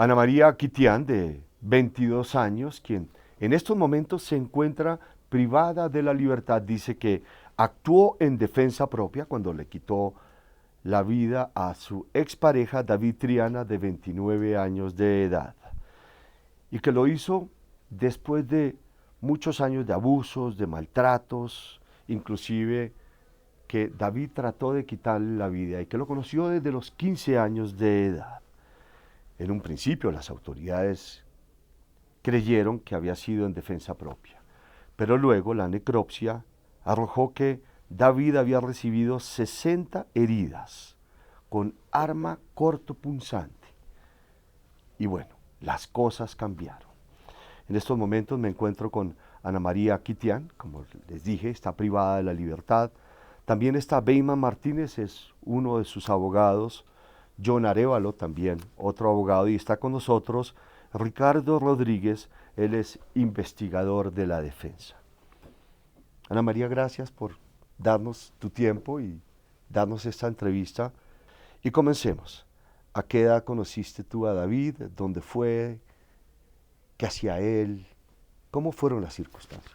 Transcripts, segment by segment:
Ana María Quitián, de 22 años, quien en estos momentos se encuentra privada de la libertad, dice que actuó en defensa propia cuando le quitó la vida a su expareja David Triana, de 29 años de edad, y que lo hizo después de muchos años de abusos, de maltratos, inclusive que David trató de quitarle la vida y que lo conoció desde los 15 años de edad. En un principio las autoridades creyeron que había sido en defensa propia, pero luego la necropsia arrojó que David había recibido 60 heridas con arma cortopunzante. Y bueno, las cosas cambiaron. En estos momentos me encuentro con Ana María Quitián, como les dije, está privada de la libertad. También está Beyman Martínez, es uno de sus abogados. John Arévalo, también otro abogado, y está con nosotros Ricardo Rodríguez, él es investigador de la defensa. Ana María, gracias por darnos tu tiempo y darnos esta entrevista. Y comencemos. ¿A qué edad conociste tú a David? ¿Dónde fue? ¿Qué hacía él? ¿Cómo fueron las circunstancias?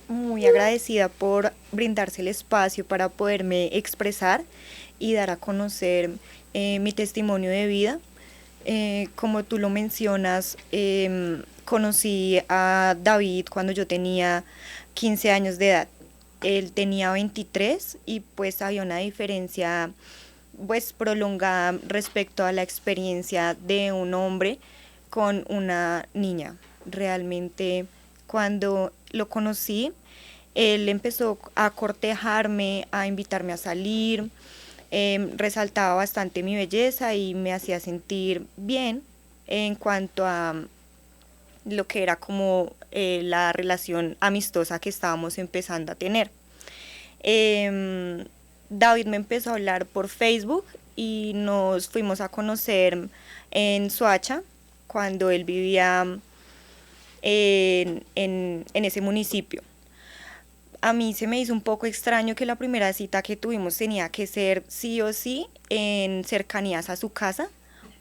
Muy agradecida por brindarse el espacio para poderme expresar y dar a conocer mi testimonio de vida. Como tú lo mencionas, conocí a David cuando yo tenía 15 años de edad. Él tenía 23 y pues había una diferencia pues prolongada respecto a la experiencia de un hombre con una niña. Realmente cuando lo conocí, él empezó a cortejarme, a invitarme a salir, resaltaba bastante mi belleza y me hacía sentir bien en cuanto a lo que era como la relación amistosa que estábamos empezando a tener. Eh, David me empezó a hablar por Facebook y nos fuimos a conocer en Soacha, cuando él vivía en ese municipio. A mí se me hizo un poco extraño que la primera cita que tuvimos tenía que ser sí o sí en cercanías a su casa,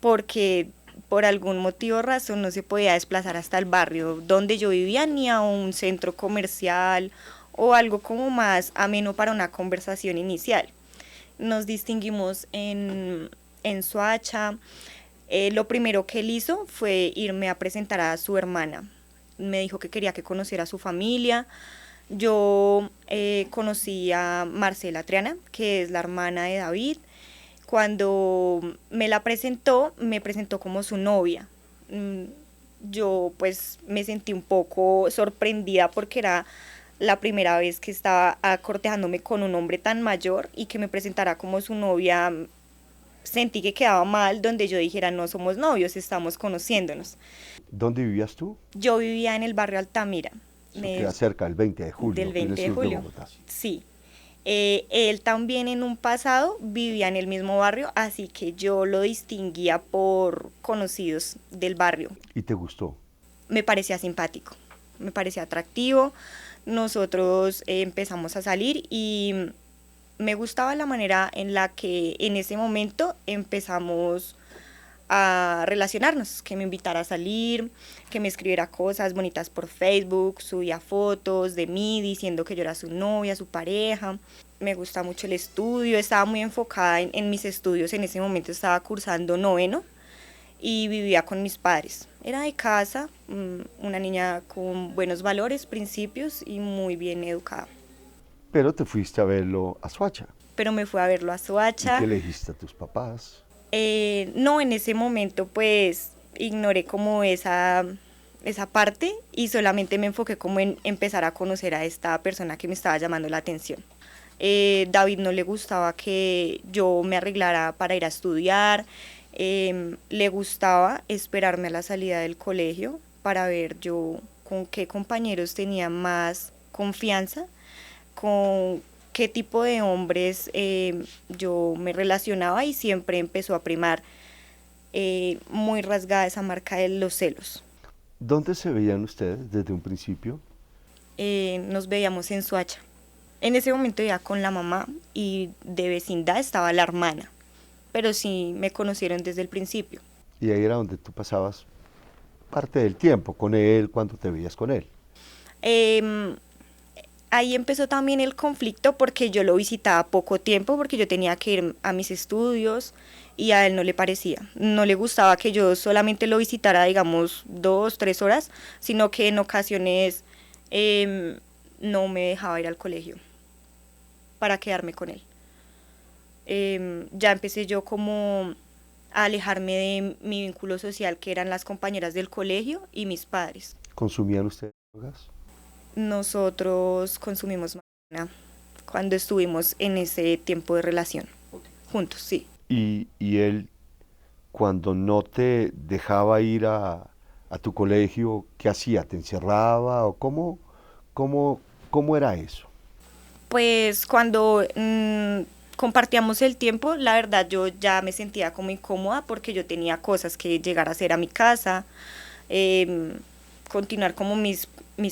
porque por algún motivo o razón no se podía desplazar hasta el barrio donde yo vivía, ni a un centro comercial o algo como más ameno para una conversación inicial. Nos distinguimos en Soacha. Lo primero que él hizo fue irme a presentar a su hermana. Me dijo que quería que conociera a su familia. Yo conocí a Marcela Triana, que es la hermana de David. Cuando me presentó como su novia. Mm, Yo pues me sentí un poco sorprendida porque era la primera vez que estaba cortejándome con un hombre tan mayor y que me presentara como su novia. Sentí que quedaba mal donde yo dijera no somos novios, estamos conociéndonos. ¿Dónde vivías tú? Yo vivía en el barrio Altamira, Eso queda cerca del 20 de del julio, en el 20 de sur de julio. Bogotá. Sí. Él también en un pasado vivía en el mismo barrio, así que yo lo distinguía por conocidos del barrio. ¿Y te gustó? Me parecía simpático, me parecía atractivo. Nosotros empezamos a salir y me gustaba la manera en la que en ese momento empezamos a relacionarnos, que me invitara a salir, que me escribiera cosas bonitas por Facebook, subía fotos de mí diciendo que yo era su novia, su pareja. Me gusta mucho el estudio, estaba muy enfocada en mis estudios, en ese momento estaba cursando noveno y vivía con mis padres. Era de casa, una niña con buenos valores, principios y muy bien educada. Pero te fuiste a verlo a Soacha. Pero me fui a verlo a ¿Y qué Soacha. le dijiste a tus papás? No, en ese momento pues ignoré como esa parte y solamente me enfoqué como en empezar a conocer a esta persona que me estaba llamando la atención. David no le gustaba que yo me arreglara para ir a estudiar, le gustaba esperarme a la salida del colegio para ver yo con qué compañeros tenía más confianza, con qué tipo de hombres yo me relacionaba y siempre empezó a primar muy rasgada esa marca de los celos. ¿Dónde se veían ustedes desde un principio? Nos veíamos en Soacha. En ese momento ya con la mamá y de vecindad estaba la hermana, pero sí me conocieron desde el principio. Y ahí era donde tú pasabas parte del tiempo con él, cuando te veías con él. Em, Ahí empezó también el conflicto porque yo lo visitaba poco tiempo, porque yo tenía que ir a mis estudios y a él no le parecía. No le gustaba que yo solamente lo visitara, digamos, 2, 3 horas, sino que en ocasiones em, no me dejaba ir al colegio para quedarme con él. Ya empecé yo como a alejarme de mi vínculo social, que eran las compañeras del colegio y mis padres. ¿Consumían ustedes drogas? Nosotros consumimos marihuana cuando estuvimos en ese tiempo de relación, juntos, sí. Y él, cuando no te dejaba ir a tu colegio, ¿qué hacía? ¿Te encerraba? ¿O cómo, cómo era eso? Pues cuando compartíamos el tiempo, la verdad yo ya me sentía como incómoda porque yo tenía cosas que llegar a hacer a mi casa, em, continuar como mis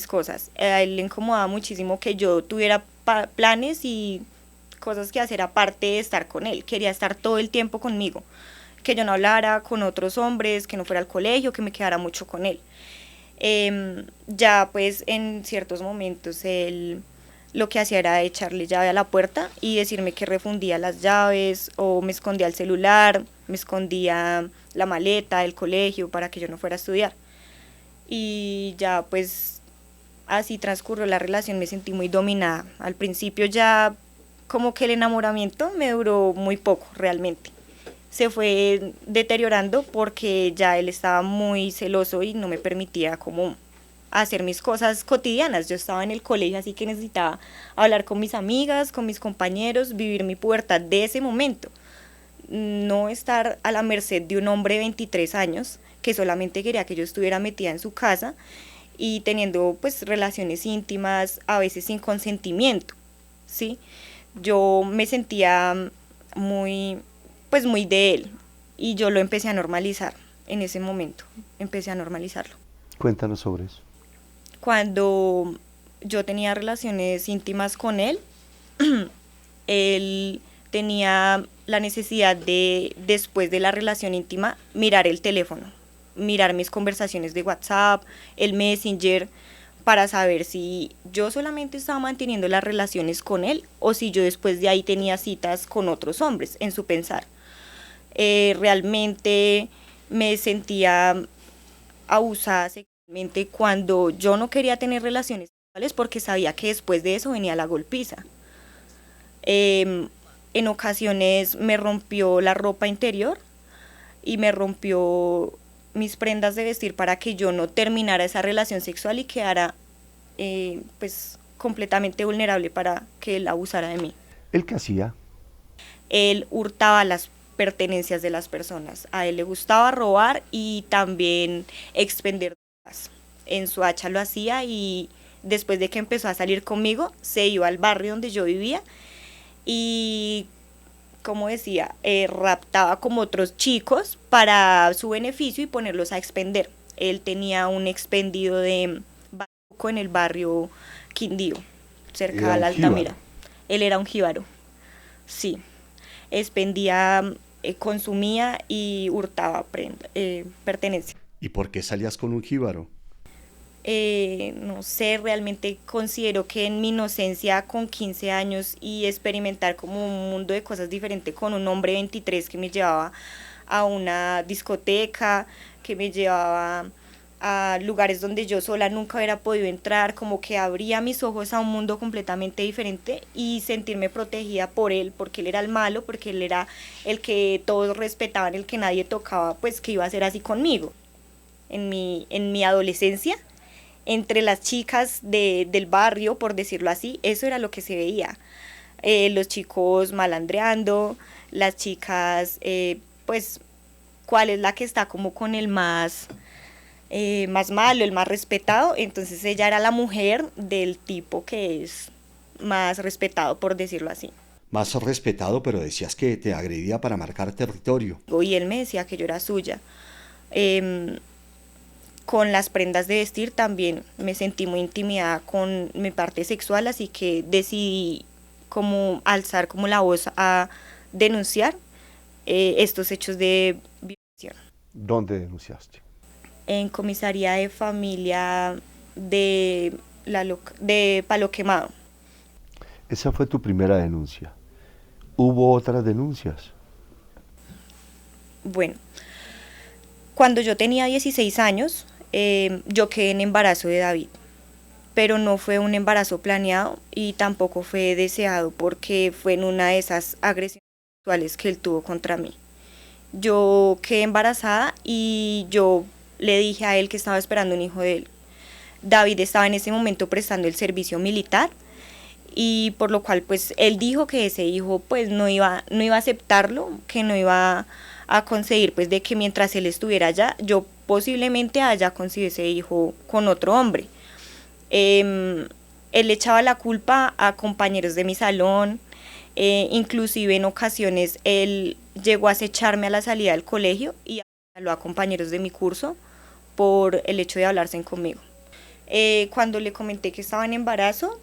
cosas. A él le incomodaba muchísimo que yo tuviera planes y cosas que hacer aparte de estar con él. Quería estar todo el tiempo conmigo, que yo no hablara con otros hombres, que no fuera al colegio, que me quedara mucho con él. Ya pues en ciertos momentos él lo que hacía era echarle llave a la puerta y decirme que refundía las llaves o me escondía el celular, me escondía la maleta del colegio para que yo no fuera a estudiar. Y ya pues así transcurrió la relación, me sentí muy dominada. Al principio ya como que el enamoramiento me duró muy poco realmente. Se fue deteriorando porque ya él estaba muy celoso y no me permitía como hacer mis cosas cotidianas. Yo estaba en el colegio, así que necesitaba hablar con mis amigas, con mis compañeros, vivir mi pubertad de ese momento. No estar a la merced de un hombre de 23 años que solamente quería que yo estuviera metida en su casa y teniendo pues relaciones íntimas, a veces sin consentimiento, ¿sí? Yo me sentía muy, pues muy de él y yo lo empecé a normalizar en ese momento, empecé a normalizarlo. Cuéntanos sobre eso. Cuando yo tenía relaciones íntimas con él, él tenía la necesidad de, después de la relación íntima, mirar el teléfono, mirar mis conversaciones de WhatsApp, el Messenger, para saber si yo solamente estaba manteniendo las relaciones con él o si yo después de ahí tenía citas con otros hombres, en su pensar. Realmente me sentía abusada sexualmente cuando yo no quería tener relaciones sexuales porque sabía que después de eso venía la golpiza. Eh, en ocasiones me rompió la ropa interior y me rompió mis prendas de vestir para que yo no terminara esa relación sexual y quedara pues completamente vulnerable para que él abusara de mí. ¿Él qué hacía? Él hurtaba las pertenencias de las personas. A él le gustaba robar y también expender drogas. En su hacha lo hacía y después de que empezó a salir conmigo, se iba al barrio donde yo vivía y, como decía, raptaba como otros chicos para su beneficio y ponerlos a expender. Él tenía un expendio de bazuco en el barrio Quindío, cerca Era a un la Altamira. jíbaro. Él era un jíbaro, sí. Expendía, consumía y hurtaba pertenencias. ¿Y por qué salías con un jíbaro? No sé, realmente considero que en mi inocencia con 15 años y experimentar como un mundo de cosas diferentes con un hombre de 23 que me llevaba a una discoteca, que me llevaba a lugares donde yo sola nunca hubiera podido entrar, como que abría mis ojos a un mundo completamente diferente y sentirme protegida por él, porque él era el malo, porque él era el que todos respetaban, el que nadie tocaba, pues que iba a ser así conmigo. En mi adolescencia, entre las chicas del barrio, por decirlo así, eso era lo que se veía. Los chicos malandreando, las chicas, pues, cuál es la que está como con el más malo, el más respetado. Entonces ella era la mujer del tipo que es más respetado, por decirlo así. Más respetado, pero decías que te agredía para marcar territorio. Y él me decía que yo era suya. Eh, con las prendas de vestir también me sentí muy intimidada con mi parte sexual, así que decidí como alzar como la voz a denunciar estos hechos de violación. ¿Dónde denunciaste? En comisaría de familia de, de Palo Quemado. Esa fue tu primera denuncia. ¿Hubo otras denuncias? Bueno, cuando yo tenía 16 años, yo quedé en embarazo de David, pero no fue un embarazo planeado y tampoco fue deseado porque fue en una de esas agresiones sexuales que él tuvo contra mí. Yo quedé embarazada y yo le dije a él que estaba esperando un hijo de él. David estaba en ese momento prestando el servicio militar y por lo cual pues él dijo que ese hijo pues no iba a aceptarlo, que no iba a conseguir pues de que mientras él estuviera allá yo posiblemente haya conseguido ese hijo con otro hombre. Él le echaba la culpa a compañeros de mi salón, inclusive en ocasiones él llegó a acecharme a la salida del colegio y habló a compañeros de mi curso por el hecho de hablarse conmigo. Cuando le comenté que estaba en embarazo,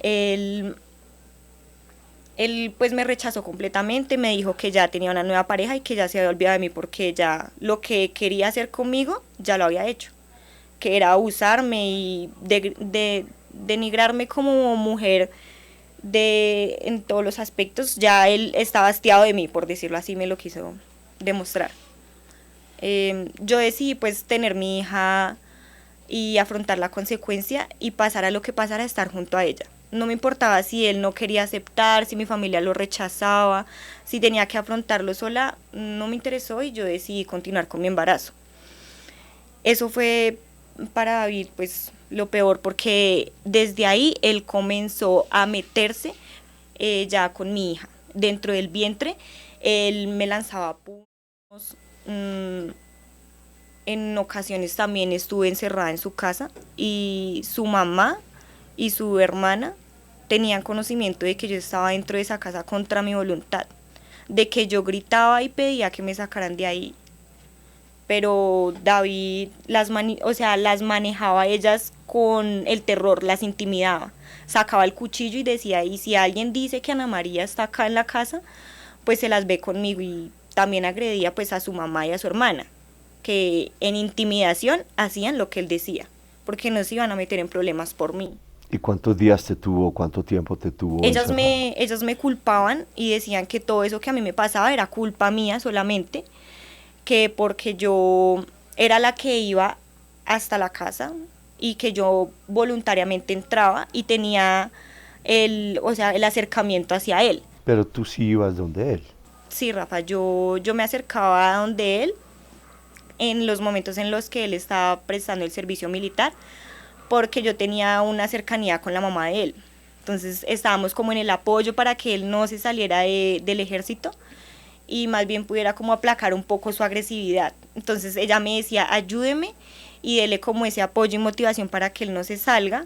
él, él pues me rechazó completamente, me dijo que ya tenía una nueva pareja y que ya se había olvidado de mí porque ya lo que quería hacer conmigo ya lo había hecho, que era abusarme y denigrarme como mujer en todos los aspectos. Ya él estaba hastiado de mí, por decirlo así, me lo quiso demostrar. Yo decidí pues tener mi hija y afrontar la consecuencia y pasar a lo que pasara, estar junto a ella. No me importaba si él no quería aceptar, si mi familia lo rechazaba, si tenía que afrontarlo sola, no me interesó y yo decidí continuar con mi embarazo. Eso fue para David pues lo peor porque desde ahí él comenzó a meterse ya con mi hija. Dentro del vientre él me lanzaba puños, en ocasiones también estuve encerrada en su casa y su mamá y su hermana tenían conocimiento de que yo estaba dentro de esa casa contra mi voluntad, de que yo gritaba y pedía que me sacaran de ahí. Pero David o sea, las manejaba ellas con el terror, las intimidaba. Sacaba el cuchillo y decía, y si alguien dice que Ana María está acá en la casa, pues se las ve conmigo. Y también agredía pues a su mamá y a su hermana, que en intimidación hacían lo que él decía, porque no se iban a meter en problemas por mí. ¿Y cuántos días te tuvo, cuánto tiempo te tuvo encerrada? Ellas me culpaban y decían que todo eso que a mí me pasaba era culpa mía solamente, que porque yo era la que iba hasta la casa y que yo voluntariamente entraba y tenía o sea, el acercamiento hacia él. Pero tú sí ibas donde él. Sí, Rafa, yo me acercaba a donde él en los momentos en los que él estaba prestando el servicio militar, porque yo tenía una cercanía con la mamá de él. Entonces estábamos como en el apoyo para que él no se saliera del ejército y más bien pudiera como aplacar un poco su agresividad. Entonces ella me decía, ayúdeme y dele como ese apoyo y motivación para que él no se salga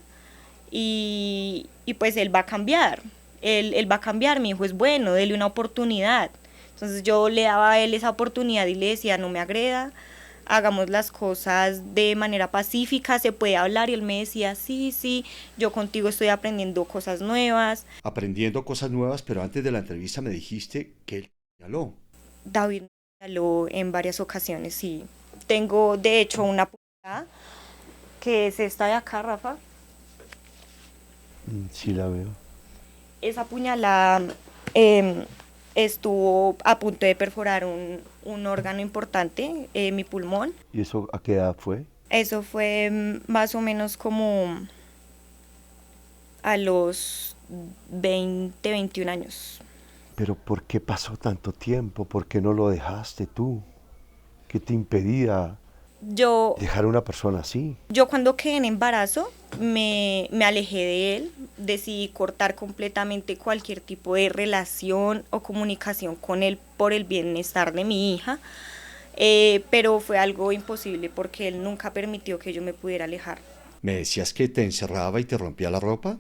y pues él va a cambiar. Él va a cambiar, mi hijo es bueno, dele una oportunidad. Entonces yo le daba a él esa oportunidad y le decía, no me agreda, hagamos las cosas de manera pacífica, se puede hablar. Y él me decía, sí, sí, yo contigo estoy aprendiendo cosas nuevas. Aprendiendo cosas nuevas, pero antes de la entrevista me dijiste que él señaló. David me habló en varias ocasiones, sí. Tengo, de hecho, una puñalada, que es esta de acá, Rafa. Sí la veo. Esa puñalada eh, estuvo a punto de perforar un órgano importante, mi pulmón. ¿Y eso a qué edad fue? Eso fue más o menos como a los 20, 21 años. Pero ¿por qué pasó tanto tiempo? ¿Por qué no lo dejaste tú? ¿Qué te impedía Yo, dejar a una persona así? yo cuando quedé en embarazo me alejé de él, decidí cortar completamente cualquier tipo de relación o comunicación con él por el bienestar de mi hija, pero fue algo imposible porque él nunca permitió que yo me pudiera alejar. ¿Me decías que te encerraba y te rompía la ropa?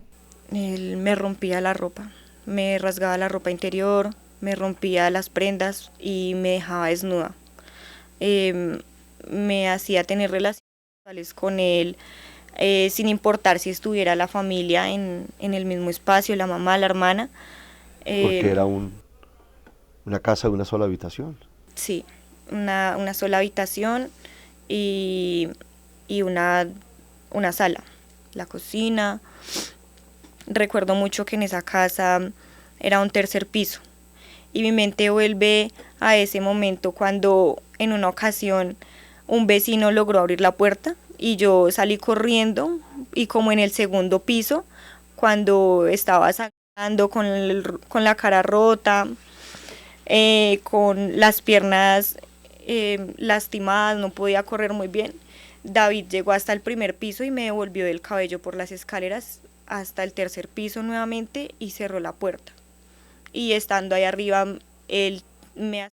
Él me rompía la ropa, me rasgaba la ropa interior, me rompía las prendas y me dejaba desnuda. Em, Me hacía tener relaciones sexuales con él, sin importar si estuviera la familia en el mismo espacio, la mamá, la hermana. Porque Em, era una casa de una sola habitación. sí, una sola habitación y, y una sala, la cocina. Recuerdo mucho que en esa casa era un tercer piso y mi mente vuelve a ese momento cuando en una ocasión un vecino logró abrir la puerta y yo salí corriendo y como en el segundo piso, cuando estaba sangrando con la cara rota, con las piernas lastimadas, no podía correr muy bien, David llegó hasta el primer piso y me devolvió el cabello por las escaleras hasta el tercer piso nuevamente y cerró la puerta. Y estando ahí arriba, él me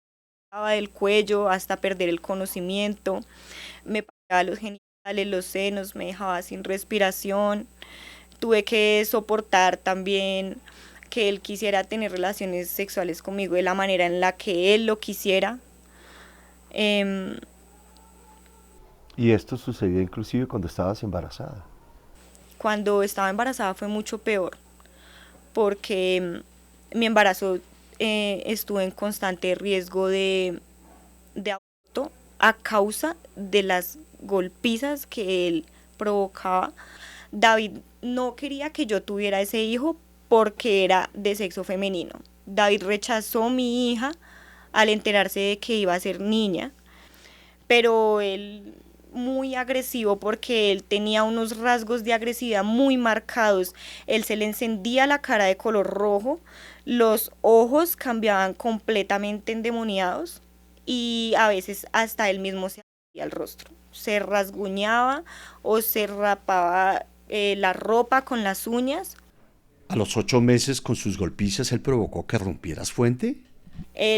agarraba del cuello hasta perder el conocimiento, me pegaba los genitales, los senos, me dejaba sin respiración. Tuve que soportar también que él quisiera tener relaciones sexuales conmigo de la manera en la que él lo quisiera. Em, Y esto sucedió inclusive cuando estabas embarazada. Cuando estaba embarazada fue mucho peor porque mi embarazo estuvo en constante riesgo de aborto a causa de las golpizas que él provocaba. David no quería que yo tuviera ese hijo porque era de sexo femenino. David rechazó a mi hija al enterarse de que iba a ser niña, pero él muy agresivo porque él tenía unos rasgos de agresividad muy marcados. Él se le encendía la cara de color rojo, los ojos cambiaban completamente endemoniados y a veces hasta él mismo se hacía el rostro. Se rasguñaba o se rapaba la ropa con las uñas. A los 8 meses, con sus golpizas, él provocó que rompieras fuente.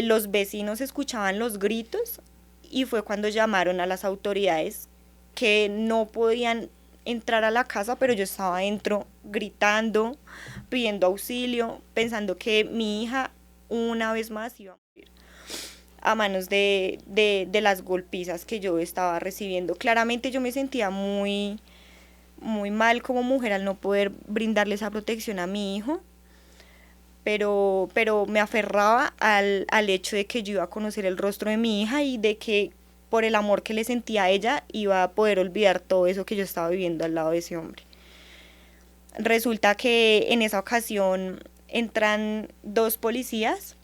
Los vecinos escuchaban los gritos y fue cuando llamaron a las autoridades que no podían entrar a la casa, pero yo estaba adentro gritando, pidiendo auxilio, pensando que mi hija una vez más iba a morir a manos de las golpizas que yo estaba recibiendo. Claramente yo me sentía muy mal como mujer al no poder brindarle esa protección a mi hijo, pero me aferraba al hecho de que yo iba a conocer el rostro de mi hija y de que por el amor que le sentía a ella iba a poder olvidar todo eso que yo estaba viviendo al lado de ese hombre. Resulta que en esa ocasión entran dos policías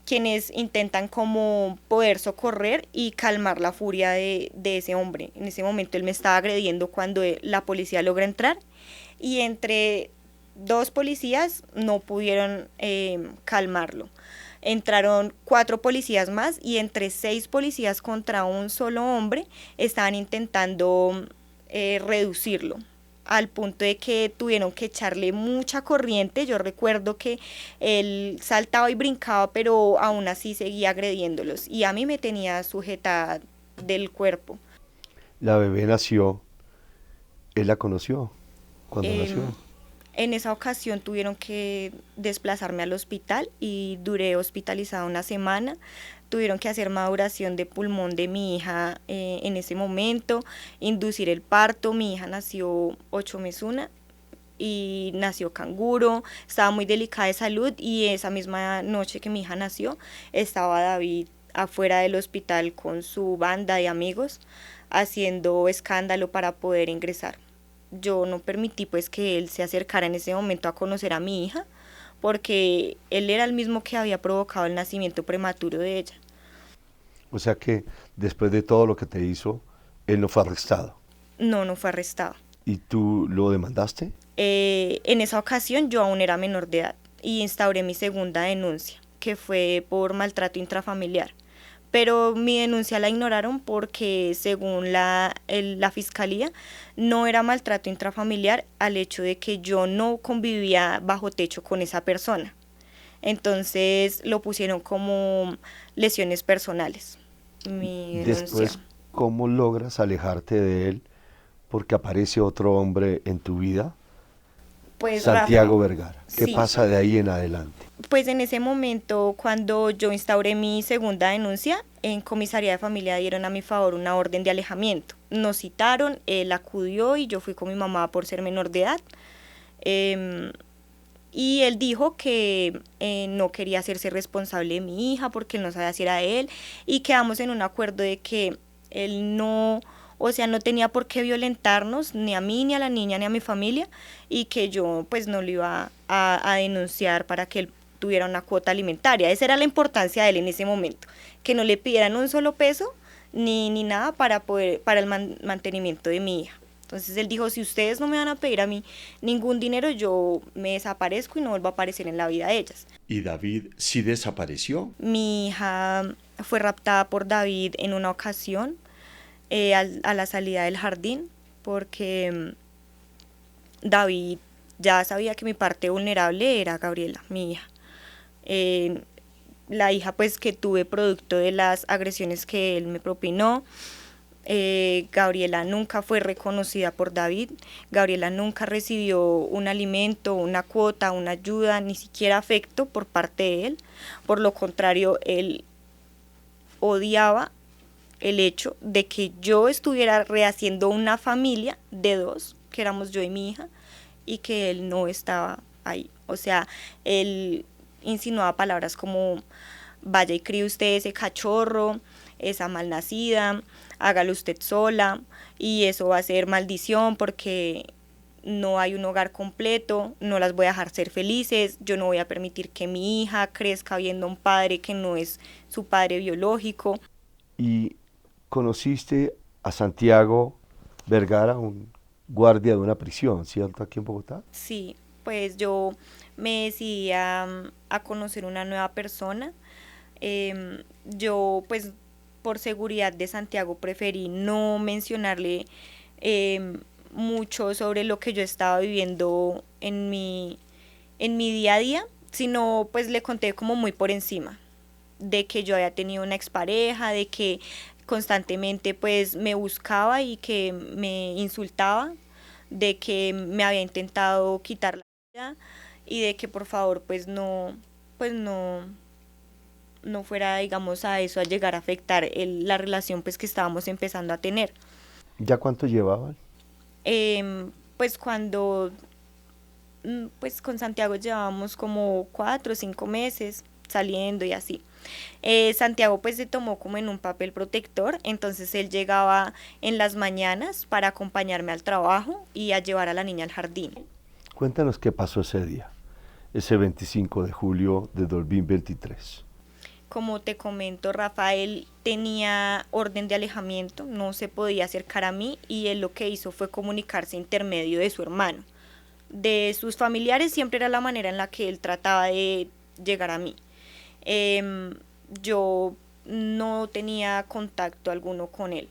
quienes intentan como poder socorrer y calmar la furia de ese hombre. En ese momento él me estaba agrediendo cuando la policía logra entrar y entre dos policías no pudieron calmarlo. Entraron 4 policías más y entre 6 policías contra un solo hombre estaban intentando reducirlo al punto de que tuvieron que echarle mucha corriente. Yo recuerdo que él saltaba y brincaba, pero aún así seguía agrediéndolos y a mí me tenía sujetada del cuerpo. La bebé nació, él la conoció cuando Eh, nació. en esa ocasión tuvieron que desplazarme al hospital y duré hospitalizada una semana. Tuvieron que hacer maduración de pulmón de mi hija en ese momento, inducir el parto. Mi hija nació 8 meses y nació canguro, estaba muy delicada de salud y esa misma noche que mi hija nació estaba David afuera del hospital con su banda de amigos haciendo escándalo para poder ingresar. Yo no permití pues que él se acercara en ese momento a conocer a mi hija porque él era el mismo que había provocado el nacimiento prematuro de ella. O sea que después de todo lo que te hizo, él no fue arrestado. No, no fue arrestado. ¿Y tú lo demandaste? En esa ocasión yo aún era menor de edad y instauré mi segunda denuncia, que fue por maltrato intrafamiliar. Pero mi denuncia la ignoraron porque según la fiscalía no era maltrato intrafamiliar al hecho de que yo no convivía bajo techo con esa persona. Entonces lo pusieron como lesiones personales, mi denuncia. Después, ¿cómo logras alejarte de él porque aparece otro hombre en tu vida? Pues Santiago Rafa, Vergara. ¿Qué sí. pasa de ahí en adelante? Pues en ese momento, cuando yo instauré mi segunda denuncia, en comisaría de familia dieron a mi favor una orden de alejamiento. Nos citaron, él acudió y yo fui con mi mamá por ser menor de edad. Em, Y él dijo que no quería hacerse responsable de mi hija porque él no sabía si era de él, y quedamos en un acuerdo de que él no, o sea, no tenía por qué violentarnos, ni a mí, ni a la niña, ni a mi familia, y que yo pues no lo iba a denunciar para que él tuviera una cuota alimentaria. Esa era la importancia de él en ese momento, que no le pidieran un solo peso ni nada para el mantenimiento de mi hija. Entonces él dijo, si ustedes no me van a pedir a mí ningún dinero, yo me desaparezco y no vuelvo a aparecer en la vida de ellas. ¿Y David sí desapareció? Mi hija fue raptada por David en una ocasión, a la salida del jardín, porque David ya sabía que mi parte vulnerable era Gabriela, mi hija. Eh, la hija pues que tuve producto de las agresiones que él me propinó. Gabriela nunca fue reconocida por David. Gabriela nunca recibió un alimento, una cuota, una ayuda, ni siquiera afecto por parte de él. Por lo contrario, él odiaba el hecho de que yo estuviera rehaciendo una familia de dos, que éramos yo y mi hija, y que él no estaba ahí. O sea, él insinuaba palabras como vaya y críe usted ese cachorro, esa malnacida, hágalo usted sola, y eso va a ser maldición porque no hay un hogar completo, no las voy a dejar ser felices, yo no voy a permitir que mi hija crezca viendo a un padre que no es su padre biológico. Y conociste a Santiago Vergara, un guardia de una prisión, ¿cierto? Aquí en Bogotá. Sí, pues yo me decidí a conocer una nueva persona. Yo pues por seguridad de Santiago preferí no mencionarle em, mucho sobre lo que yo estaba viviendo en mi día a día, sino pues le conté como muy por encima de que yo había tenido una expareja, de que constantemente pues me buscaba y que me insultaba, de que me había intentado quitar la vida y de que por favor pues no fuera, digamos, a eso, a llegar a afectar la relación pues que estábamos empezando a tener. ¿Ya cuánto llevaban? Pues cuando, pues con Santiago llevábamos como 4 o 5 meses saliendo y así. Santiago pues se tomó como en un papel protector, entonces él llegaba en las mañanas para acompañarme al trabajo y a llevar a la niña al jardín. Cuéntanos qué pasó ese día, ese 25 de julio de 2023. Como te comento, Rafael tenía orden de alejamiento, no se podía acercar a mí y él lo que hizo fue comunicarse intermedio de su hermano. De sus familiares siempre era la manera en la que él trataba de llegar a mí. Em, yo no tenía contacto alguno con él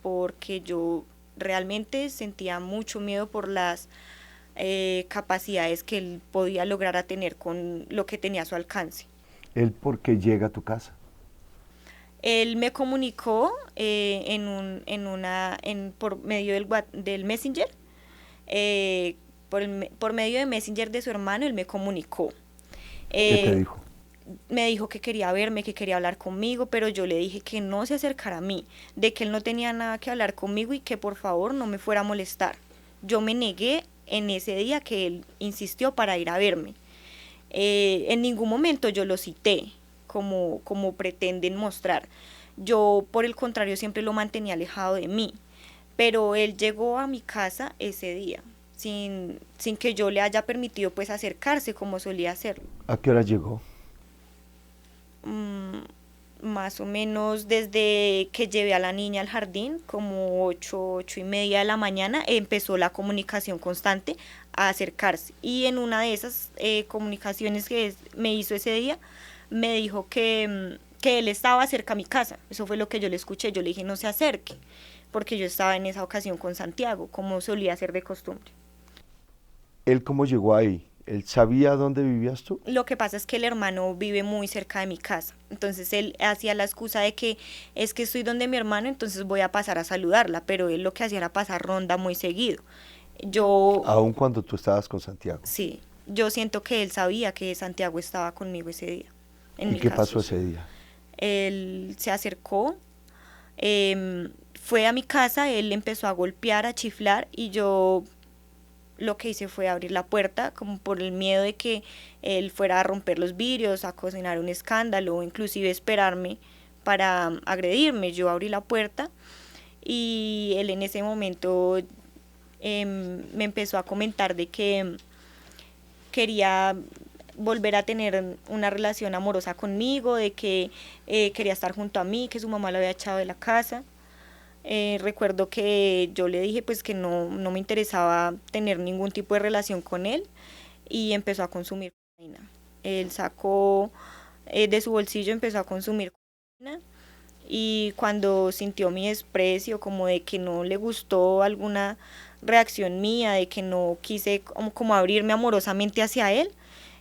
porque yo realmente sentía mucho miedo por las capacidades que él podía lograr a tener con lo que tenía a su alcance. ¿Él por qué llega a tu casa? Él me comunicó por medio del Messenger, por medio de Messenger de su hermano, él me comunicó. ¿Qué te Eh, dijo? Me dijo que quería verme, que quería hablar conmigo, pero yo le dije que no se acercara a mí, de que él no tenía nada que hablar conmigo y que por favor no me fuera a molestar. Yo me negué en ese día que él insistió para ir a verme. En ningún momento yo lo cité como pretenden mostrar. Yo, por el contrario, siempre lo mantenía alejado de mí, pero él llegó a mi casa ese día, sin que yo le haya permitido pues acercarse como solía hacerlo. ¿A qué hora llegó? Mm, Más o menos desde que llevé a la niña al jardín, como 8, 8:30 de la mañana, empezó la comunicación constante a acercarse. Y en una de esas comunicaciones que me hizo ese día, me dijo que él estaba cerca a mi casa. Eso fue lo que yo le escuché. Yo le dije no se acerque, porque yo estaba en esa ocasión con Santiago, como solía ser de costumbre. ¿Él cómo llegó ahí? ¿Él sabía dónde vivías tú? Lo que pasa es que el hermano vive muy cerca de mi casa, entonces él hacía la excusa de que es que estoy donde mi hermano, entonces voy a pasar a saludarla, pero él lo que hacía era pasar ronda muy seguido. Yo, Aun cuando tú estabas con Santiago. sí, yo siento que él sabía que Santiago estaba conmigo ese día, en ¿Y mi qué casa. pasó ese día? Él se acercó, fue a mi casa, él empezó a golpear, a chiflar y yo lo que hice fue abrir la puerta, como por el miedo de que él fuera a romper los vidrios, a cocinar un escándalo o inclusive esperarme para agredirme. Yo abrí la puerta y él en ese momento me empezó a comentar de que quería volver a tener una relación amorosa conmigo, de que quería estar junto a mí, que su mamá lo había echado de la casa. Recuerdo que yo le dije pues que no me interesaba tener ningún tipo de relación con él y empezó a consumir cocaína. Él sacó de su bolsillo, empezó a consumir cocaína y cuando sintió mi desprecio, como de que no le gustó alguna reacción mía, de que no quise como abrirme amorosamente hacia él,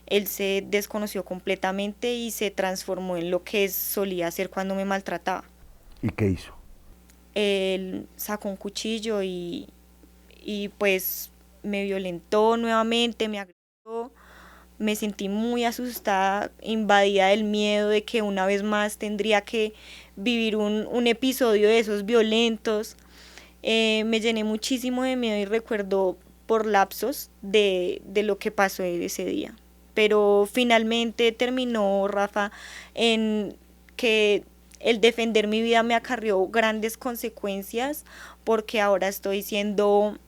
él se desconoció completamente y se transformó en lo que solía hacer cuando me maltrataba. ¿Y qué hizo? Él sacó un cuchillo y pues me violentó nuevamente, me agredió. Me sentí muy asustada, invadida del miedo de que una vez más tendría que vivir un episodio de esos violentos. Me llené muchísimo de miedo y recuerdo por lapsos de lo que pasó ese día. Pero finalmente terminó, Rafa, en que el defender mi vida me acarrió grandes consecuencias porque ahora estoy siendo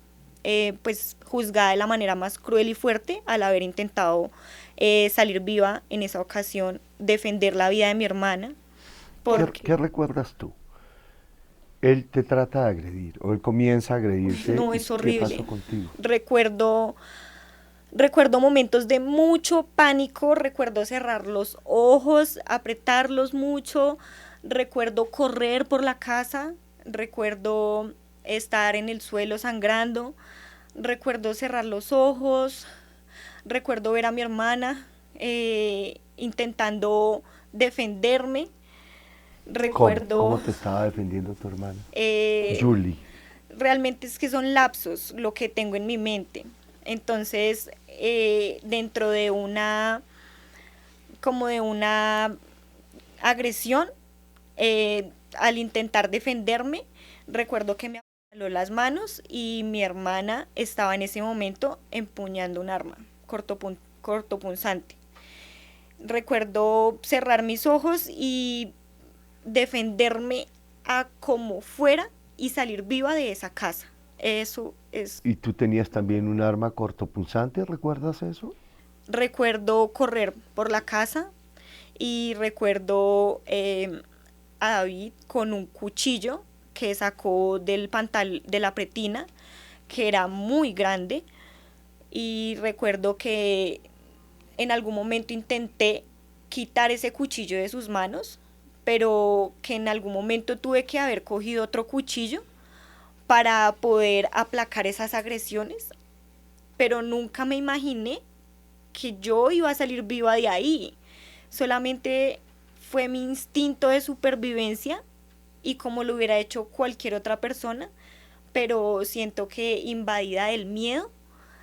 pues juzgada de la manera más cruel y fuerte al haber intentado salir viva en esa ocasión, defender la vida de mi hermana. ¿Qué recuerdas tú? Él te trata de agredir o él comienza a agredirte. No, ¿Y es qué horrible. pasó contigo? Recuerdo momentos de mucho pánico, recuerdo cerrar los ojos, apretarlos mucho, recuerdo correr por la casa, recuerdo estar en el suelo sangrando, recuerdo cerrar los ojos, recuerdo ver a mi hermana intentando defenderme, recuerdo... ¿Cómo te estaba defendiendo tu hermana? eh, Julie. realmente es que son lapsos lo que tengo en mi mente. Entonces, dentro de como de una agresión, al intentar defenderme, recuerdo que me apuñaló las manos y mi hermana estaba en ese momento empuñando un arma cortopunzante. Recuerdo cerrar mis ojos y defenderme a como fuera y salir viva de esa casa. Eso es. ¿Y tú tenías también un arma cortopunzante? ¿Recuerdas eso? Recuerdo correr por la casa y recuerdo a David con un cuchillo que sacó del pantalón de la pretina, que era muy grande, y recuerdo que en algún momento intenté quitar ese cuchillo de sus manos, pero que en algún momento tuve que haber cogido otro cuchillo para poder aplacar esas agresiones, pero nunca me imaginé que yo iba a salir viva de ahí. Solamente fue mi instinto de supervivencia y como lo hubiera hecho cualquier otra persona, pero siento que invadida del miedo,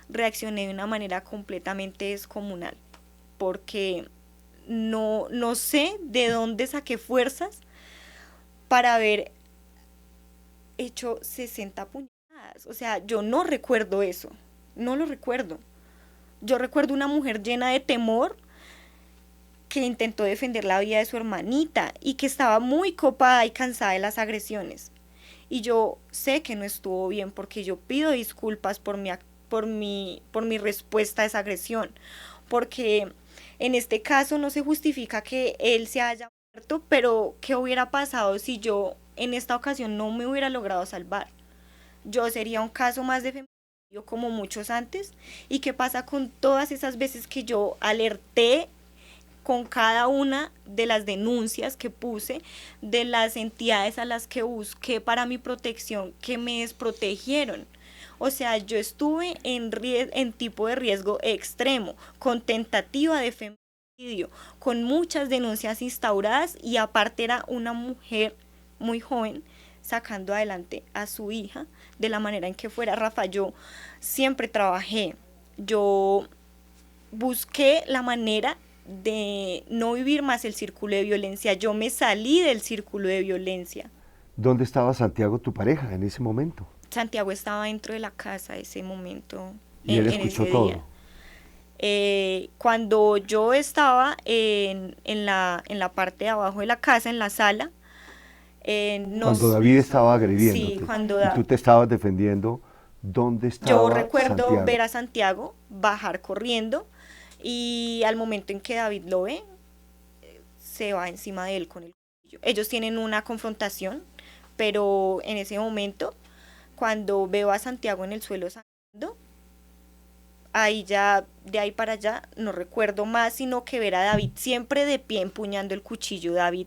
reaccioné de una manera completamente descomunal, porque no sé de dónde saqué fuerzas para haber hecho 60 puñaladas. O sea, yo no recuerdo eso, no lo recuerdo. Yo recuerdo una mujer llena de temor que intentó defender la vida de su hermanita y que estaba muy copada y cansada de las agresiones. Y yo sé que no estuvo bien porque yo pido disculpas por mi respuesta a esa agresión, porque en este caso no se justifica que él se haya muerto, pero ¿qué hubiera pasado si yo en esta ocasión no me hubiera logrado salvar? Yo sería un caso más de feminicidio como muchos antes. ¿Y qué pasa con todas esas veces que yo alerté con cada una de las denuncias que puse, de las entidades a las que busqué para mi protección, que me desprotegieron? O sea, yo estuve en tipo de riesgo extremo, con tentativa de feminicidio, con muchas denuncias instauradas y aparte era una mujer muy joven sacando adelante a su hija de la manera en que fuera. Rafa, yo siempre trabajé, yo busqué la manera de no vivir más el círculo de violencia, yo me salí del círculo de violencia. ¿Dónde estaba Santiago, tu pareja, en ese momento? Santiago estaba dentro de la casa ese momento. Y él en escuchó ese todo. día. Cuando yo estaba en la parte de abajo de la casa, en la sala, Cuando David estaba sí, agrediéndote cuando y tú te estabas defendiendo, ¿dónde yo estaba recuerdo Santiago? ver a Santiago bajar corriendo y al momento en que David lo ve, se va encima de él con el cuchillo. Ellos tienen una confrontación, pero en ese momento, cuando veo a Santiago en el suelo sangrando, ahí ya, de ahí para allá, no recuerdo más, sino que ver a David siempre de pie empuñando el cuchillo. David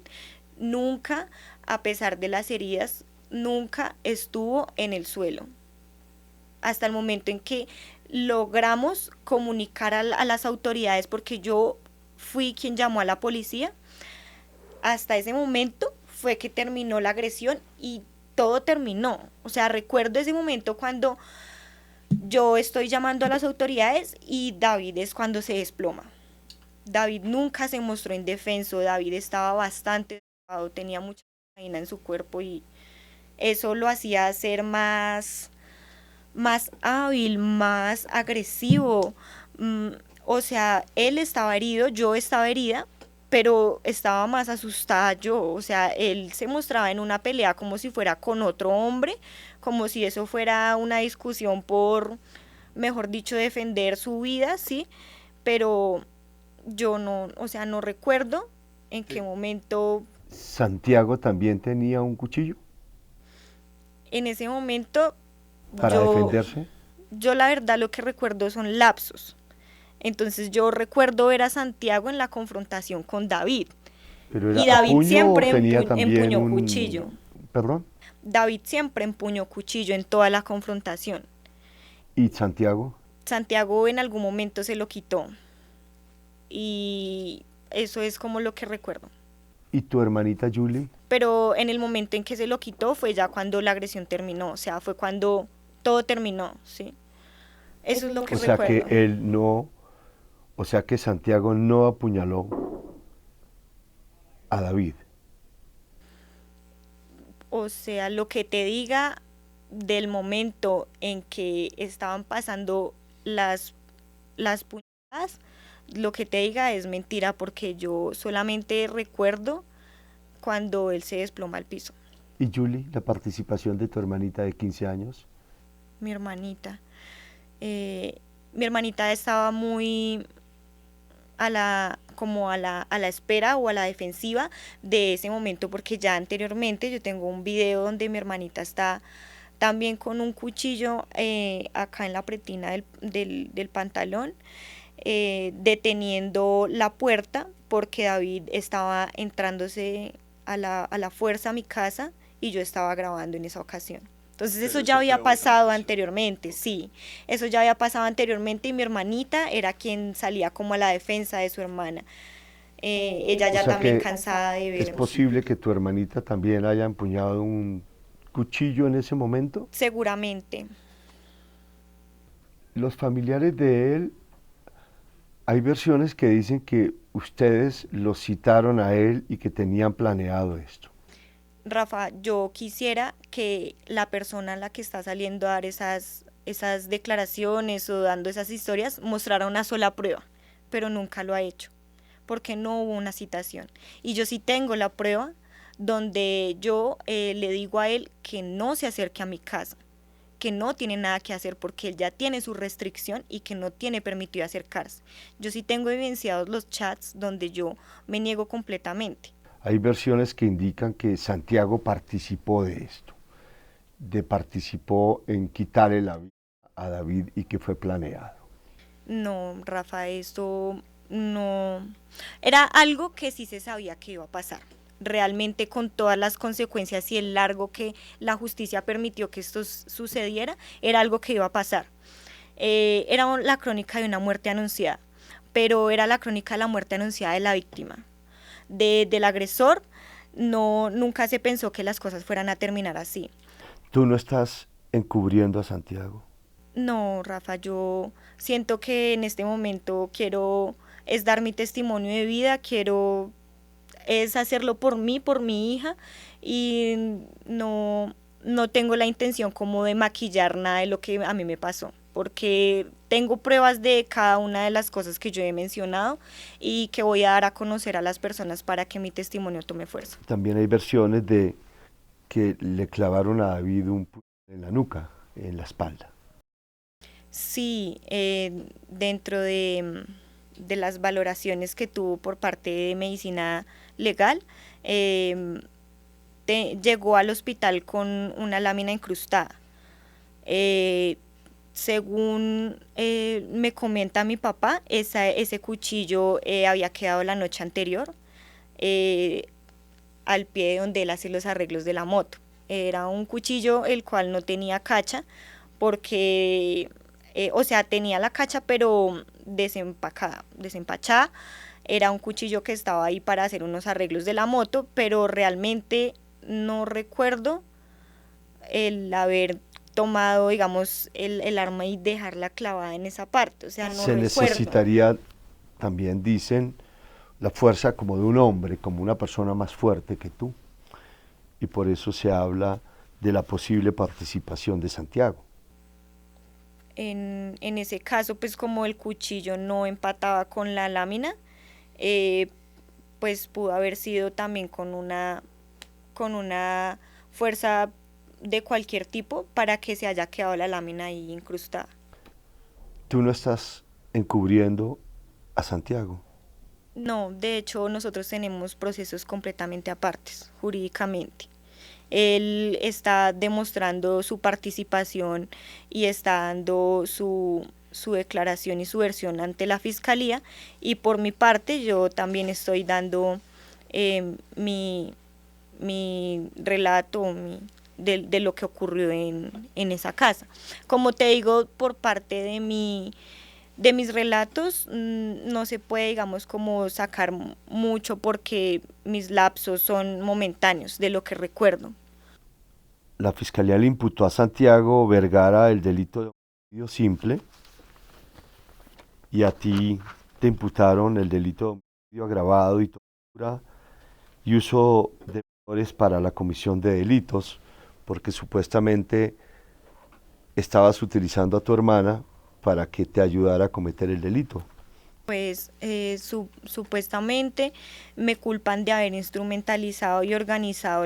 nunca, a pesar de las heridas, nunca estuvo en el suelo. Hasta el momento en que logramos comunicar a las autoridades, porque yo fui quien llamó a la policía, hasta ese momento fue que terminó la agresión y todo terminó. O sea, recuerdo ese momento cuando yo estoy llamando a las autoridades y David es cuando se desploma. David nunca se mostró indefenso, David estaba bastante drogado, tenía mucha cocaína en su cuerpo y eso lo hacía ser más hábil, más agresivo. Mm, o sea, él estaba herido, yo estaba herida, pero estaba más asustada yo. O sea, él se mostraba en una pelea como si fuera con otro hombre, como si eso fuera una discusión por, mejor dicho, defender su vida, ¿sí? Pero yo no, o sea, no recuerdo en qué momento, ¿Santiago también tenía un cuchillo en ese momento, para yo, defenderse? yo la verdad lo que recuerdo son lapsos. Entonces yo recuerdo ver a Santiago en la confrontación con David. ¿Pero era Y a David puño o siempre tenía también empuñó un... cuchillo. Perdón? David siempre empuñó cuchillo en toda la confrontación. ¿Y Santiago? Santiago en algún momento se lo quitó. Y eso es como lo que recuerdo. ¿Y tu hermanita Julie? Pero en el momento en que se lo quitó fue ya cuando la agresión terminó. O sea, fue cuando todo terminó, ¿sí? Eso es lo que O sea que recuerdo. él no... O sea que Santiago no apuñaló a David. O sea, lo que te diga del momento en que estaban pasando las puñaladas, lo que te diga es mentira porque yo solamente recuerdo cuando él se desploma al piso. ¿Y Julie, la participación de tu hermanita de 15 años? Mi hermanita. Mi hermanita estaba muy a la espera o a la defensiva de ese momento porque ya anteriormente yo tengo un video donde mi hermanita está también con un cuchillo acá en la pretina del pantalón, deteniendo la puerta porque David estaba entrándose a la fuerza a mi casa y yo estaba grabando en esa ocasión. Entonces eso ya había pasado anteriormente, sí, eso ya había pasado anteriormente y mi hermanita era quien salía como a la defensa de su hermana. Ella O ya sea también que cansada de es ver. posible que tu hermanita también haya empuñado un cuchillo en ese momento. Seguramente. Los familiares de él, hay versiones que dicen que ustedes lo citaron a él y que tenían planeado esto. Rafa, yo quisiera que la persona a la que está saliendo a dar esas declaraciones o dando esas historias mostrara una sola prueba, pero nunca lo ha hecho, porque no hubo una citación. Y yo sí tengo la prueba donde yo le digo a él que no se acerque a mi casa, que no tiene nada que hacer porque él ya tiene su restricción y que no tiene permitido acercarse. Yo sí tengo evidenciados los chats donde yo me niego completamente. Hay versiones que indican que Santiago participó de esto, de participó en quitarle la vida a David y que fue planeado. No, Rafa, eso no. Era algo que sí se sabía que iba a pasar. Realmente con todas las consecuencias y el largo que la justicia permitió que esto sucediera, era algo que iba a pasar. Era la crónica de una muerte anunciada, pero era la crónica de la muerte anunciada de la víctima. Del agresor, no, nunca se pensó que las cosas fueran a terminar así. Tú no estás encubriendo a Santiago. No, Rafa, yo siento que en este momento quiero es dar mi testimonio de vida, quiero es hacerlo por mí, por mi hija y no tengo la intención como de maquillar nada de lo que a mí me pasó, porque tengo pruebas de cada una de las cosas que yo he mencionado y que voy a dar a conocer a las personas para que mi testimonio tome fuerza. También hay versiones de que le clavaron a David un puñal en la nuca, en la espalda. Sí, dentro de las valoraciones que tuvo por parte de medicina legal, eh, llegó al hospital con una lámina incrustada. Eh, Según me comenta mi papá, ese cuchillo había quedado la noche anterior eh, al pie de donde él hace los arreglos de la moto. Era un cuchillo el cual no tenía cacha porque, o sea, tenía la cacha pero desempachada. Era un cuchillo que estaba ahí para hacer unos arreglos de la moto, pero realmente no recuerdo el haber tomado, digamos, el arma y dejarla clavada en esa parte. O sea, no Se recuerdo. necesitaría, también dicen, la fuerza como de un hombre, como una persona más fuerte que tú. Y por eso se habla de la posible participación de Santiago. En ese caso, pues como el cuchillo no empataba con la lámina, eh, pues pudo haber sido también con una fuerza de cualquier tipo para que se haya quedado la lámina ahí incrustada. Tú no estás encubriendo a Santiago. No, de hecho nosotros tenemos procesos completamente apartes, jurídicamente. Él está demostrando su participación y está dando su declaración y su versión ante la fiscalía, y por mi parte yo también estoy dando mi, mi relato de lo que ocurrió en esa casa. Como te digo, por parte de mis relatos no se puede, digamos, como sacar mucho porque mis lapsos son momentáneos de lo que recuerdo. La fiscalía le imputó a Santiago Vergara el delito de homicidio simple y a ti te imputaron el delito de homicidio agravado y tortura y uso de menores para la comisión de delitos, porque supuestamente estabas utilizando a tu hermana para que te ayudara a cometer el delito. Pues supuestamente me culpan de haber instrumentalizado y organizado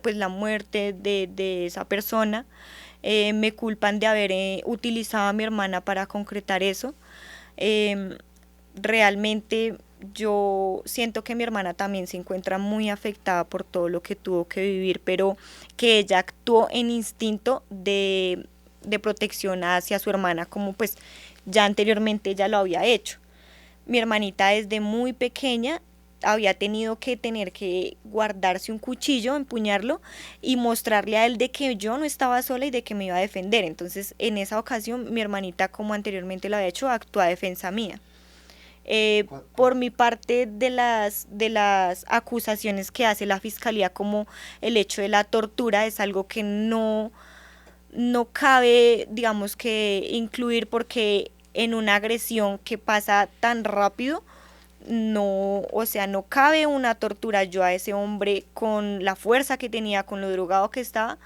pues, la muerte de esa persona. Me culpan de haber utilizado a mi hermana para concretar eso. Em, Realmente yo siento que mi hermana también se encuentra muy afectada por todo lo que tuvo que vivir, pero que ella actuó en instinto de protección hacia su hermana, como pues ya anteriormente ella lo había hecho. Mi hermanita desde muy pequeña había tenido que tener que guardarse un cuchillo, empuñarlo y mostrarle a él de que yo no estaba sola y de que me iba a defender. Entonces, en esa ocasión, mi hermanita, como anteriormente lo había hecho, actuó a defensa mía. Por mi parte, de las acusaciones que hace la fiscalía, como el hecho de la tortura, es algo que no cabe, digamos, que incluir, porque en una agresión que pasa tan rápido, no, o sea, no cabe una tortura. Yo a ese hombre, con la fuerza que tenía, con lo drogado que estaba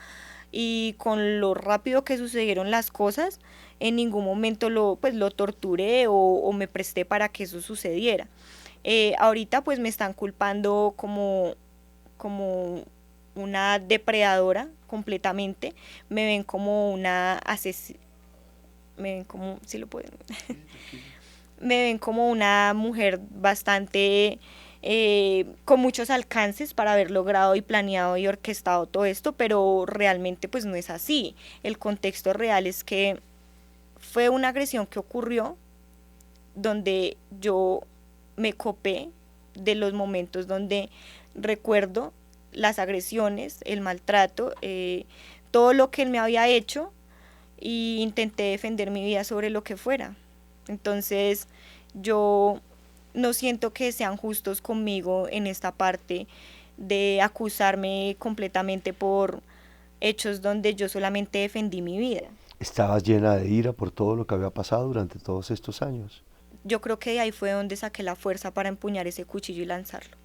y con lo rápido que sucedieron las cosas, en ningún momento pues, lo torturé o me presté para que eso sucediera. Ahorita pues me están culpando como una depredadora completamente, me ven como una asesina, me ven como, si lo pueden, me ven como una mujer bastante con muchos alcances para haber logrado y planeado y orquestado todo esto, pero realmente pues no es así. El contexto real es que fue una agresión que ocurrió donde yo me copé de los momentos donde recuerdo las agresiones, el maltrato, todo lo que él me había hecho, y intenté defender mi vida sobre lo que fuera. Entonces yo no siento que sean justos conmigo en esta parte de acusarme completamente por hechos donde yo solamente defendí mi vida. Estabas llena de ira por todo lo que había pasado durante todos estos años. Yo creo que de ahí fue donde saqué la fuerza para empuñar ese cuchillo y lanzarlo.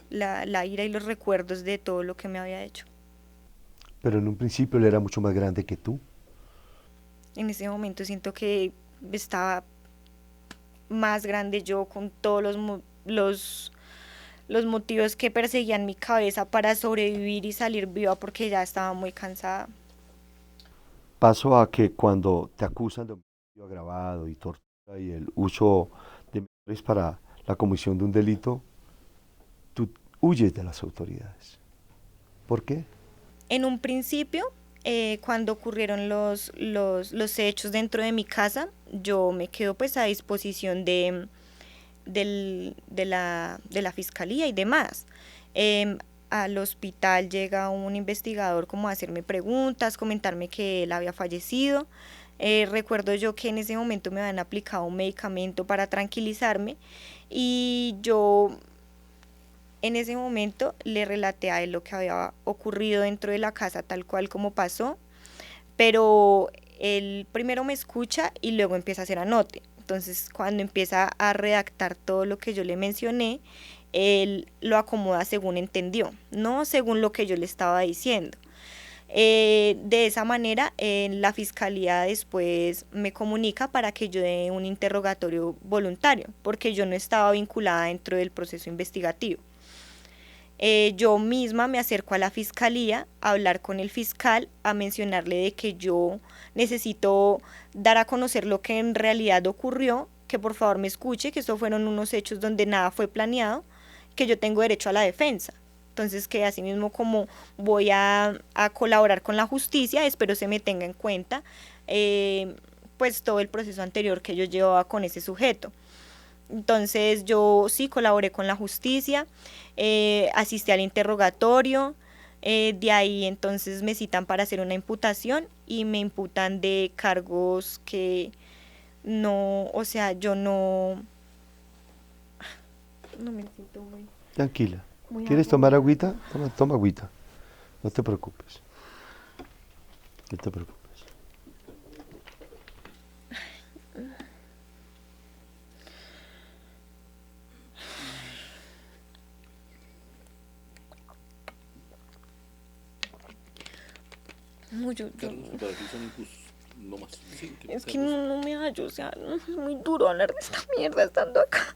La ira y los recuerdos de todo lo que me había hecho. Pero en un principio él era mucho más grande que tú. En ese momento siento que estaba más grande yo con todos los motivos que perseguían mi cabeza para sobrevivir y salir viva porque ya estaba muy cansada. Paso a que cuando te acusan de homicidio agravado y tortura y el uso de menores para la comisión de un delito, tú huyes de las autoridades. ¿Por qué? En un principio, cuando ocurrieron los hechos dentro de mi casa, yo me quedo pues a disposición de la fiscalía y demás. Al hospital llega un investigador como a hacerme preguntas, comentarme que él había fallecido. Recuerdo yo que en ese momento me habían aplicado un medicamento para tranquilizarme y yo en ese momento le relaté a él lo que había ocurrido dentro de la casa tal cual como pasó, pero él primero me escucha y luego empieza a hacer anote. Entonces, cuando empieza a redactar todo lo que yo le mencioné, él lo acomoda según entendió, no según lo que yo le estaba diciendo. De esa manera, la fiscalía después me comunica para que yo dé un interrogatorio voluntario, porque yo no estaba vinculada dentro del proceso investigativo. Yo misma me acerco a la fiscalía a hablar con el fiscal, a mencionarle de que yo necesito dar a conocer lo que en realidad ocurrió, que por favor me escuche, que estos fueron unos hechos donde nada fue planeado, que yo tengo derecho a la defensa. Entonces que así mismo como voy a colaborar con la justicia, espero se me tenga en cuenta pues todo el proceso anterior que yo llevaba con ese sujeto. Entonces yo sí colaboré con la justicia, asistí al interrogatorio, de ahí entonces me citan para hacer una imputación y me imputan de cargos que no, o sea, yo no, no me siento muy, Tranquila. muy ¿Quieres tomar agüita? Toma agüita. No te preocupes. No te preocupes. mucho, Carlos, para ti son injustos, no más. Sí, es que Carlos. no me hallo, o sea, no, es muy duro hablar de esta mierda estando acá.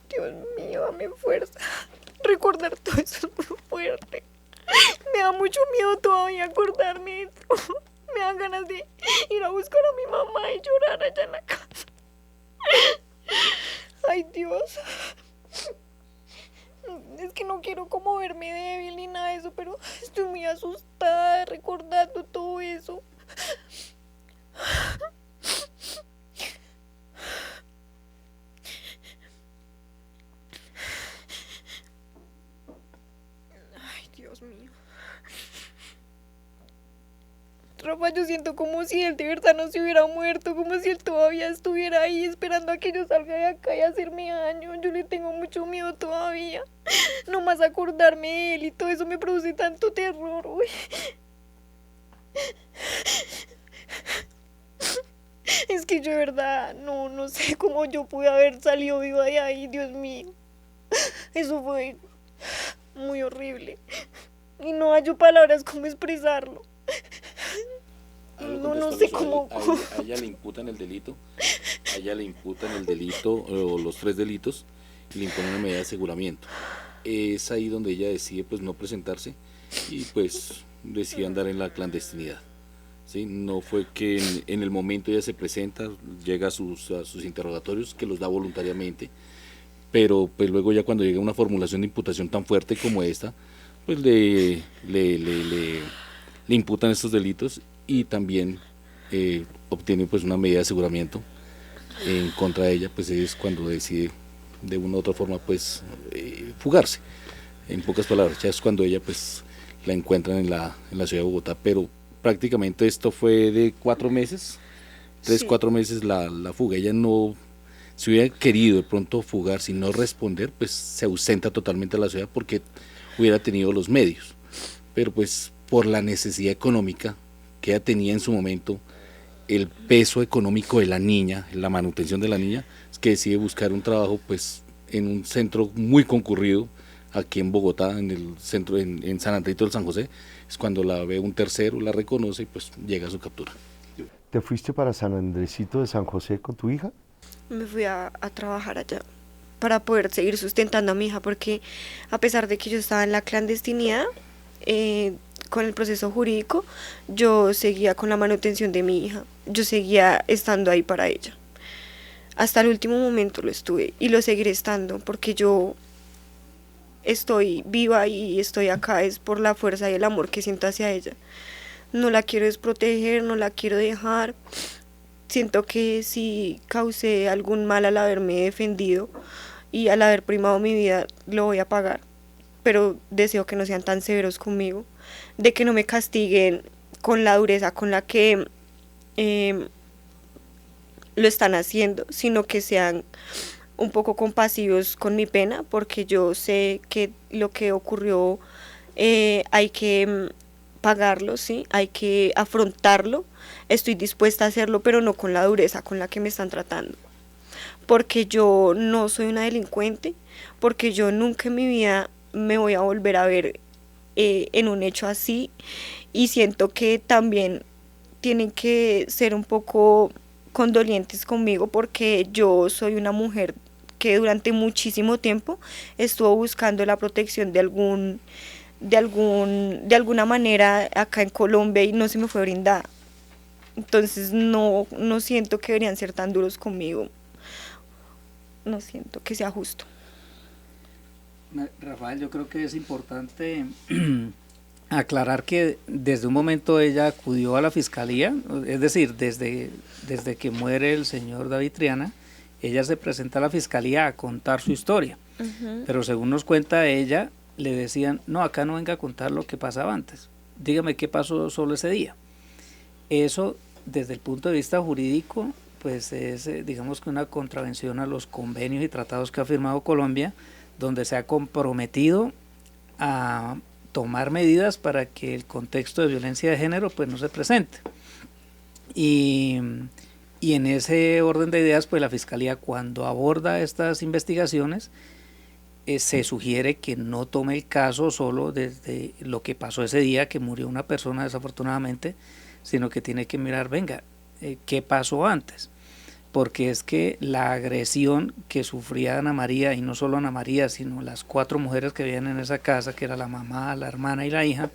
Dios mío, dame fuerza. Recordar todo eso es muy fuerte. Me da mucho miedo todavía acordarme de esto. Me dan ganas de ir a buscar a mi mamá y llorar allá en la casa. Ay, Dios. Es que no quiero como verme débil ni nada de eso, pero estoy muy asustada recordando todo eso. Ay, Dios mío. Rafa, yo siento como si él de verdad no se hubiera muerto, como si él todavía estuviera ahí esperando a que yo salga de acá y hacerme daño. Yo le tengo mucho miedo todavía. No más acordarme de él y todo eso me produce tanto terror, uy. Es que yo de verdad no sé cómo yo pude haber salido viva de ahí, Dios mío. Eso fue muy horrible. Y no hallo palabras como expresarlo. No sé cómo. A ella le imputan el delito, o los 3 delitos, y le imponen una medida de aseguramiento. Es ahí donde ella decide pues no presentarse y pues decide andar en la clandestinidad. ¿Sí? No fue que en el momento ella se presenta, llega a sus interrogatorios, que los da voluntariamente, pero pues luego ya cuando llega una formulación de imputación tan fuerte como esta, pues le imputan estos delitos y también obtiene pues una medida de aseguramiento en contra de ella, pues es cuando decide de una u otra forma pues fugarse. En pocas palabras, ya es cuando ella pues la encuentran en la ciudad de Bogotá, pero prácticamente esto fue de 4 meses, 3, Sí. 4 meses la fuga. Ella no, si hubiera querido de pronto fugarse y no responder, pues se ausenta totalmente de la ciudad porque hubiera tenido los medios, pero pues por la necesidad económica que ella tenía en su momento, el peso económico de la niña, la manutención de la niña, es que decide buscar un trabajo pues en un centro muy concurrido aquí en Bogotá, en el centro, en San Andrés del San José. Es cuando la ve un tercero, la reconoce y pues llega a su captura. te fuiste para San Andresito de San José con tu hija? Me fui a trabajar allá para poder seguir sustentando a mi hija, porque a pesar de que yo estaba en la clandestinidad, con el proceso jurídico, yo seguía con la manutención de mi hija, yo seguía estando ahí para ella. Hasta el último momento lo estuve y lo seguiré estando, porque yo estoy viva y estoy acá es por la fuerza y el amor que siento hacia ella. No la quiero desproteger, no la quiero dejar. Siento que si causé algún mal al haberme defendido y al haber primado mi vida, lo voy a pagar. Pero deseo que no sean tan severos conmigo, de que no me castiguen con la dureza con la que lo están haciendo, sino que sean un poco compasivos con mi pena, porque yo sé que lo que ocurrió hay que pagarlo, ¿sí? Hay que afrontarlo. Estoy dispuesta a hacerlo, pero no con la dureza con la que me están tratando. Porque yo no soy una delincuente, porque yo nunca en mi vida me voy a volver a ver en un hecho así, y siento que también tienen que ser un poco condolientes conmigo, porque yo soy una mujer que durante muchísimo tiempo estuvo buscando la protección de alguna manera acá en Colombia y no se me fue brindada. Entonces no siento que deberían ser tan duros conmigo. No siento que sea justo. Rafael, yo creo que es importante aclarar que desde un momento ella acudió a la fiscalía, es decir, desde que muere el señor David Triana, ella se presenta a la fiscalía a contar su historia. Pero según nos cuenta ella, le decían, no, acá no venga a contar lo que pasaba antes, dígame qué pasó solo ese día. Eso, desde el punto de vista jurídico, pues es, digamos que una contravención a los convenios y tratados que ha firmado Colombia, donde se ha comprometido a tomar medidas para que el contexto de violencia de género pues no se presente. Y en ese orden de ideas, pues la Fiscalía, cuando aborda estas investigaciones, se sugiere que no tome el caso solo desde lo que pasó ese día, que murió una persona desafortunadamente, sino que tiene que mirar, venga, ¿qué pasó antes? Porque es que la agresión que sufría Ana María, y no solo Ana María, sino las 4 mujeres que vivían en esa casa, que era la mamá, la hermana y la hija,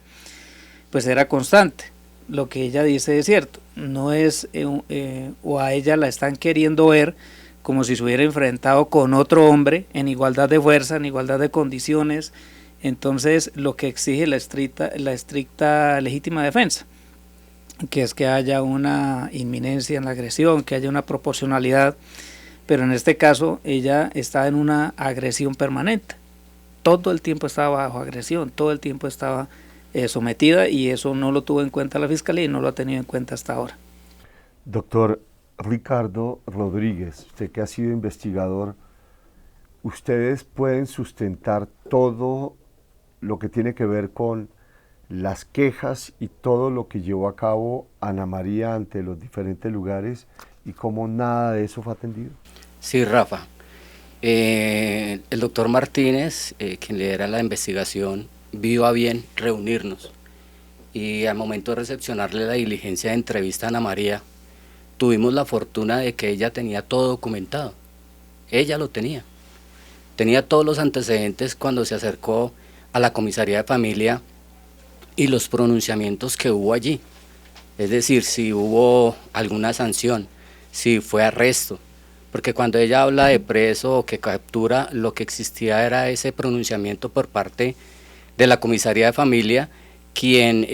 pues era constante. Lo que ella dice es cierto, no es, o a ella la están queriendo ver como si se hubiera enfrentado con otro hombre en igualdad de fuerza, en igualdad de condiciones. Entonces lo que exige la estricta legítima defensa, que es que haya una inminencia en la agresión, que haya una proporcionalidad, pero en este caso ella está en una agresión permanente, todo el tiempo estaba bajo agresión, todo el tiempo estaba sometida, y eso no lo tuvo en cuenta la Fiscalía y no lo ha tenido en cuenta hasta ahora. Doctor Ricardo Rodríguez, usted que ha sido investigador, ¿ustedes pueden sustentar todo lo que tiene que ver con las quejas y todo lo que llevó a cabo Ana María ante los diferentes lugares y cómo nada de eso fue atendido? Sí, Rafa. El doctor Martínez, quien lidera la investigación, vio a bien reunirnos, y al momento de recepcionarle la diligencia de entrevista a Ana María, tuvimos la fortuna de que ella tenía todo documentado. Ella lo tenía. Tenía todos los antecedentes cuando se acercó a la comisaría de familia y los pronunciamientos que hubo allí. Es decir, si hubo alguna sanción, si fue arresto. Porque cuando ella habla de preso o que captura, lo que existía era ese pronunciamiento por parte de la comisaría de familia, quien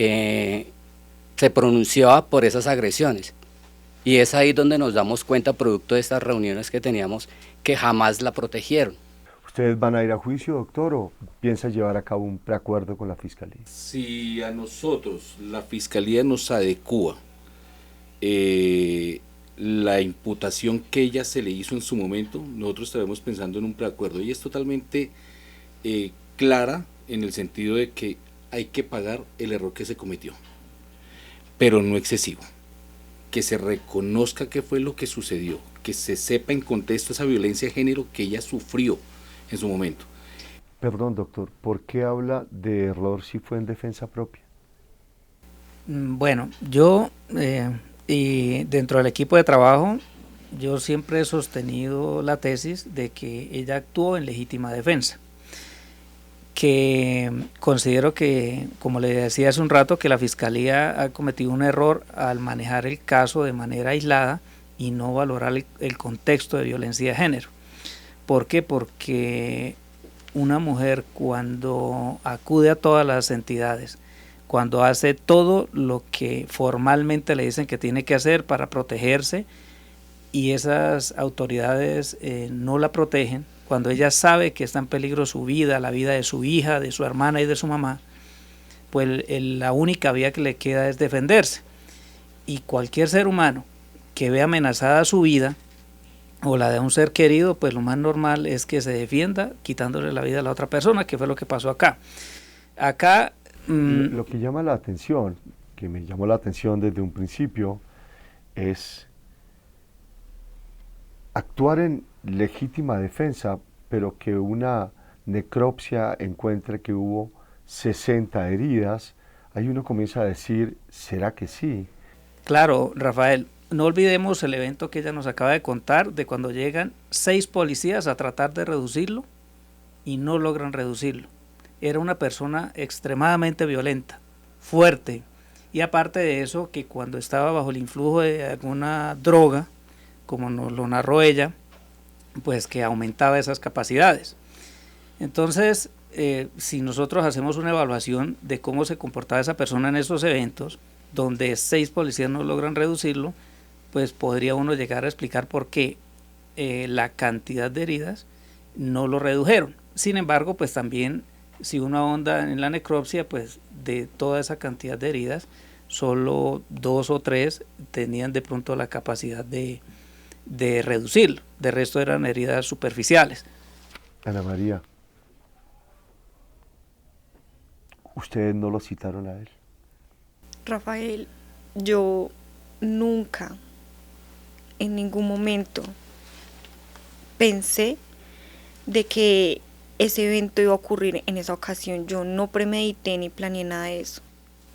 se pronunciaba por esas agresiones. Y es ahí donde nos damos cuenta, producto de estas reuniones que teníamos, que jamás la protegieron. ¿Ustedes van a ir a juicio, doctor, o piensa llevar a cabo un preacuerdo con la Fiscalía? Si a nosotros la Fiscalía nos adecúa la imputación que ella se le hizo en su momento, nosotros estaremos pensando en un preacuerdo, y es totalmente clara en el sentido de que hay que pagar el error que se cometió, pero no excesivo. Que se reconozca qué fue lo que sucedió, que se sepa en contexto esa violencia de género que ella sufrió en su momento. Perdón, doctor, ¿por qué habla de error si fue en defensa propia? Bueno, yo Y dentro del equipo de trabajo, yo siempre he sostenido la tesis de que ella actuó en legítima defensa, que considero que, como le decía hace un rato, que la Fiscalía ha cometido un error al manejar el caso de manera aislada y no valorar el contexto de violencia de género. ¿Por qué? Porque una mujer, cuando acude a todas las entidades, cuando hace todo lo que formalmente le dicen que tiene que hacer para protegerse y esas autoridades no la protegen, cuando ella sabe que está en peligro su vida, la vida de su hija, de su hermana y de su mamá, pues la única vía que le queda es defenderse. Y cualquier ser humano que ve amenazada su vida o la de un ser querido, pues lo más normal es que se defienda quitándole la vida a la otra persona, que fue lo que pasó acá. Acá lo que llama la atención, que me llamó la atención desde un principio, es actuar en legítima defensa, pero que una necropsia encuentre que hubo 60 heridas, ahí uno comienza a decir, ¿será que sí? Claro, Rafael, no olvidemos el evento que ella nos acaba de contar, de cuando llegan 6 policías a tratar de reducirlo y no logran reducirlo. Era una persona extremadamente violenta, fuerte, y aparte de eso, que cuando estaba bajo el influjo de alguna droga, como nos lo narró ella, pues que aumentaba esas capacidades. Entonces, si nosotros hacemos una evaluación de cómo se comportaba esa persona en esos eventos, donde 6 policías no logran reducirlo, pues podría uno llegar a explicar por qué la cantidad de heridas no lo redujeron. Sin embargo, pues también, si uno ahonda en la necropsia, pues de toda esa cantidad de heridas, solo 2 o 3 tenían de pronto la capacidad de reducirlo. De resto eran heridas superficiales. Ana María, ¿ustedes no lo citaron a él? Rafael, yo nunca, en ningún momento, pensé de que ese evento iba a ocurrir en esa ocasión. Yo no premedité ni planeé nada de eso.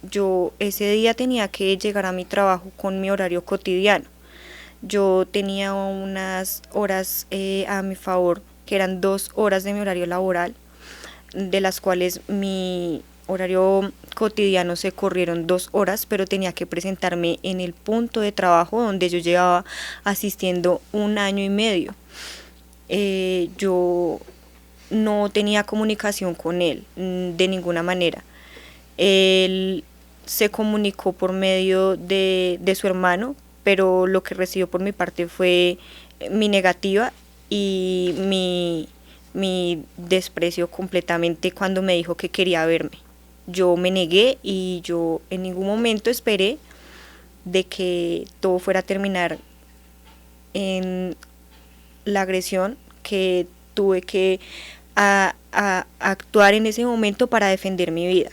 Yo ese día tenía que llegar a mi trabajo con mi horario cotidiano. Yo tenía unas horas a mi favor, que eran 2 horas de mi horario laboral, de las cuales mi horario cotidiano se corrieron 2 horas, pero tenía que presentarme en el punto de trabajo donde yo llevaba asistiendo 1 año y medio. Yo no tenía comunicación con él de ninguna manera. Él se comunicó por medio de su hermano, pero lo que recibió por mi parte fue mi negativa y mi desprecio completamente cuando me dijo que quería verme. Yo me negué y yo en ningún momento esperé de que todo fuera a terminar en la agresión que tuve que actuar en ese momento para defender mi vida.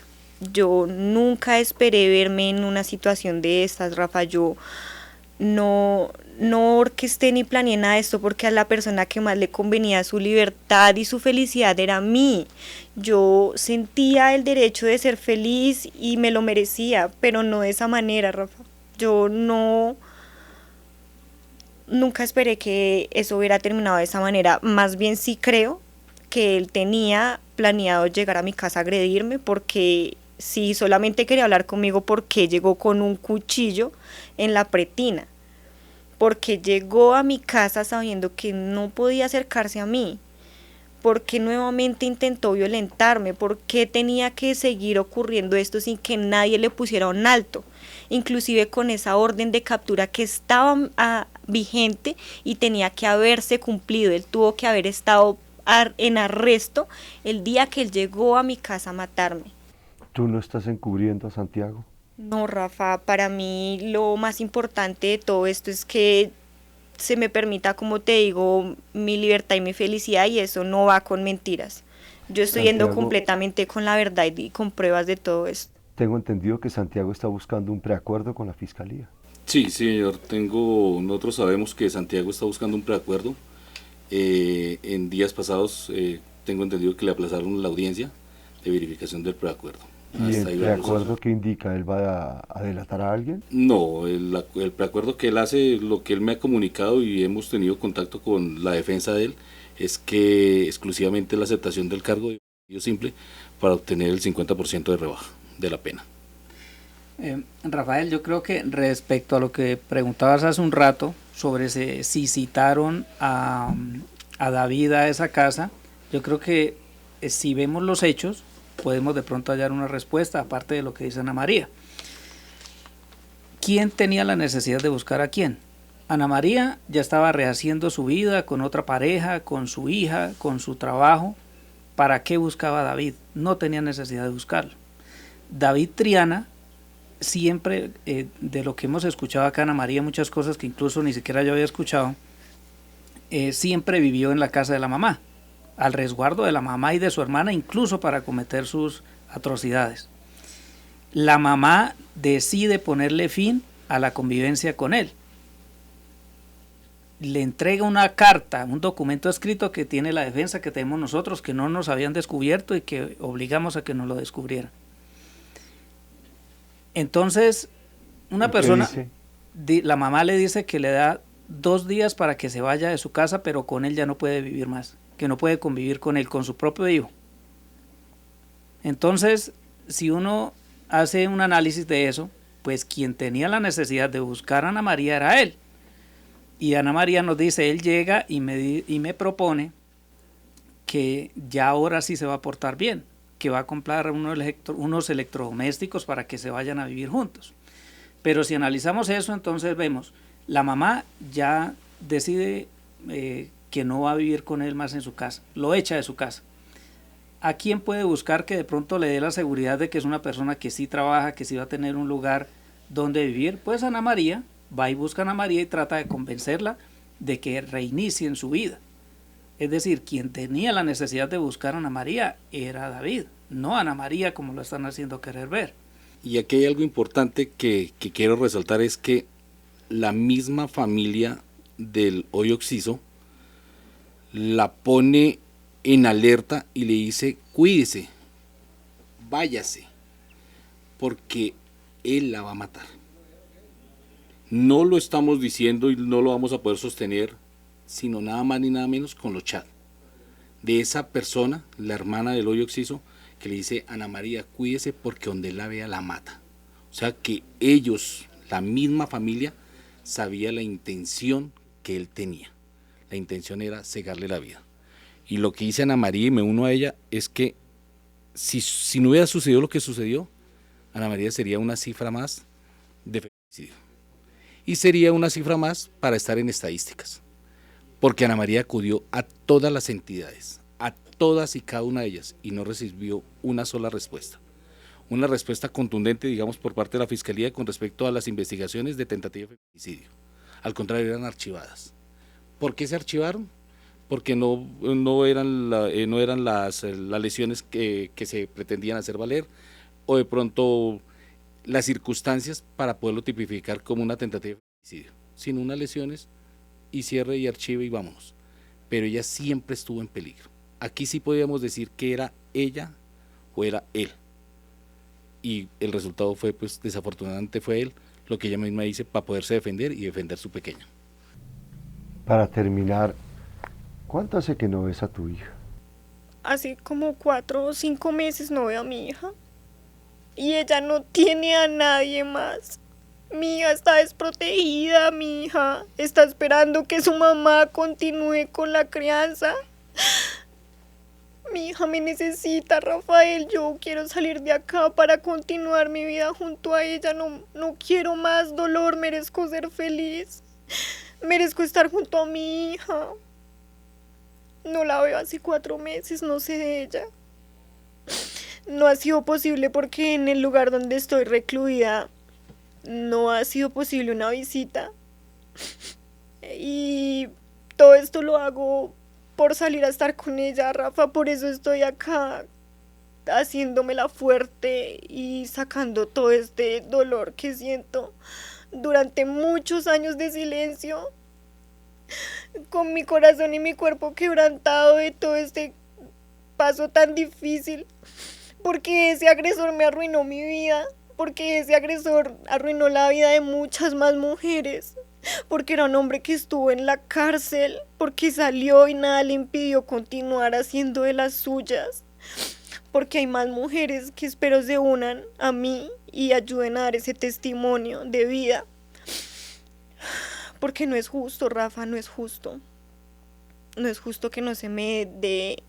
Yo nunca esperé verme en una situación de estas, Rafa. Yo no orquesté ni planeé nada de esto, porque a la persona que más le convenía su libertad y su felicidad era a mí. Yo sentía el derecho de ser feliz y me lo merecía, pero no de esa manera, Rafa. Yo nunca esperé que eso hubiera terminado de esa manera. Más bien sí creo que él tenía planeado llegar a mi casa a agredirme, porque si solamente quería hablar conmigo, ¿por qué llegó con un cuchillo en la pretina? Porque llegó a mi casa sabiendo que no podía acercarse a mí. ¿Por qué nuevamente intentó violentarme? ¿Por qué tenía que seguir ocurriendo esto sin que nadie le pusiera un alto? Inclusive con esa orden de captura que estaba vigente y tenía que haberse cumplido. Él tuvo que haber estado en arresto el día que él llegó a mi casa a matarme. ¿Tú no estás encubriendo a Santiago? No, Rafa, para mí lo más importante de todo esto es que se me permita, como te digo, mi libertad y mi felicidad, y eso no va con mentiras. Yo estoy yendo completamente con la verdad y con pruebas de todo esto. Tengo entendido que Santiago está buscando un preacuerdo con la Fiscalía. Sí, señor, nosotros sabemos que Santiago está buscando un preacuerdo. En días pasados tengo entendido que le aplazaron la audiencia de verificación del preacuerdo. ¿Y Hasta el ahí va el preacuerdo proceso. que indica? ¿Él va a delatar a alguien? No, el preacuerdo que él hace, lo que él me ha comunicado y hemos tenido contacto con la defensa de él, es que exclusivamente la aceptación del cargo de homicidio simple para obtener el 50% de rebaja de la pena. Rafael, yo creo que respecto a lo que preguntabas hace un rato sobre si citaron a David a esa casa, yo creo que si vemos los hechos podemos de pronto hallar una respuesta aparte de lo que dice Ana María. ¿Quién tenía la necesidad de buscar a quién? Ana María ya estaba rehaciendo su vida con otra pareja, con su hija, con su trabajo. ¿Para qué buscaba a David? No tenía necesidad de buscarlo. David Triana siempre, de lo que hemos escuchado acá, Ana María, muchas cosas que incluso ni siquiera yo había escuchado, siempre vivió en la casa de la mamá, al resguardo de la mamá y de su hermana, incluso para cometer sus atrocidades. La mamá decide ponerle fin a la convivencia con él. Le entrega una carta, un documento escrito que tiene la defensa, que tenemos nosotros, que no nos habían descubierto y que obligamos a que nos lo descubrieran. Entonces, una ¿Y qué persona, dice? la mamá le dice que le da 2 días para que se vaya de su casa, pero con él ya no puede vivir más, que no puede convivir con él, con su propio hijo. Entonces, si uno hace un análisis de eso, pues quien tenía la necesidad de buscar a Ana María era él. Y Ana María nos dice, él llega y me propone que ya ahora sí se va a portar bien, que va a comprar unos electrodomésticos para que se vayan a vivir juntos. Pero si analizamos eso, entonces vemos, la mamá ya decide que no va a vivir con él más en su casa, lo echa de su casa. ¿A quién puede buscar que de pronto le dé la seguridad de que es una persona que sí trabaja, que sí va a tener un lugar donde vivir? Pues Ana María, va y busca a Ana María y trata de convencerla de que reinicie en su vida. Es decir, quien tenía la necesidad de buscar a Ana María era David, no Ana María como lo están haciendo querer ver. Y aquí hay algo importante que quiero resaltar, es que la misma familia del hoy Oxiso la pone en alerta y le dice, cuídese, váyase, porque él la va a matar. No lo estamos diciendo y no lo vamos a poder sostener, sino nada más ni nada menos con los chats de esa persona, la hermana del hoyo Oxiso, que le dice, Ana María, cuídese porque donde él la vea la mata. O sea que ellos, la misma familia, sabía la intención que él tenía. La intención era cegarle la vida. Y lo que dice Ana María, y me uno a ella, es que si no hubiera sucedido lo que sucedió, Ana María sería una cifra más de feminicidio. Y sería una cifra más para estar en estadísticas. Porque Ana María acudió a todas las entidades, a todas y cada una de ellas, y no recibió una sola respuesta. Una respuesta contundente, digamos, por parte de la Fiscalía con respecto a las investigaciones de tentativa de feminicidio. Al contrario, eran archivadas. ¿Por qué se archivaron? Porque no eran las lesiones que se pretendían hacer valer, o de pronto las circunstancias para poderlo tipificar como una tentativa de feminicidio, sino unas lesiones y cierre y archive y vámonos. Pero ella siempre estuvo en peligro. Aquí sí podíamos decir que era ella o era él. Y el resultado fue, pues desafortunadamente fue él, lo que ella misma dice, para poderse defender y defender a su pequeña. Para terminar, ¿cuánto hace que no ves a tu hija? Hace como 4 o 5 meses no veo a mi hija. Y ella no tiene a nadie más. Mi hija está desprotegida, mi hija está esperando que su mamá continúe con la crianza. Mi hija me necesita, Rafael. Yo quiero salir de acá para continuar mi vida junto a ella. No quiero más dolor, merezco ser feliz. Merezco estar junto a mi hija. No la veo hace 4 meses, no sé de ella. No ha sido posible porque en el lugar donde estoy recluida no ha sido posible una visita. Y todo esto lo hago por salir a estar con ella, Rafa. Por eso estoy acá haciéndomela fuerte y sacando todo este dolor que siento durante muchos años de silencio, con mi corazón y mi cuerpo quebrantado de todo este paso tan difícil. porque ese agresor me arruinó mi vida, porque ese agresor arruinó la vida de muchas más mujeres, porque era un hombre que estuvo en la cárcel, porque salió y nada le impidió continuar haciendo de las suyas, porque hay más mujeres que espero se unan a mí y ayuden a dar ese testimonio de vida. Porque no es justo, Rafa, no es justo. No es justo que no se me dé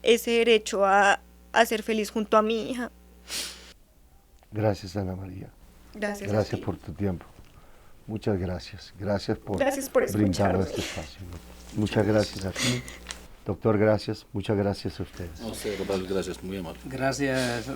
ese derecho a ser feliz junto a mi hija. Gracias, Ana María. Gracias. Gracias por tu tiempo. Muchas gracias. Gracias por escucharme. brindarnos este espacio. Muchas gracias a ti. Doctor, gracias. Muchas gracias a ustedes. A usted, Rafael, gracias, muy amable. Gracias,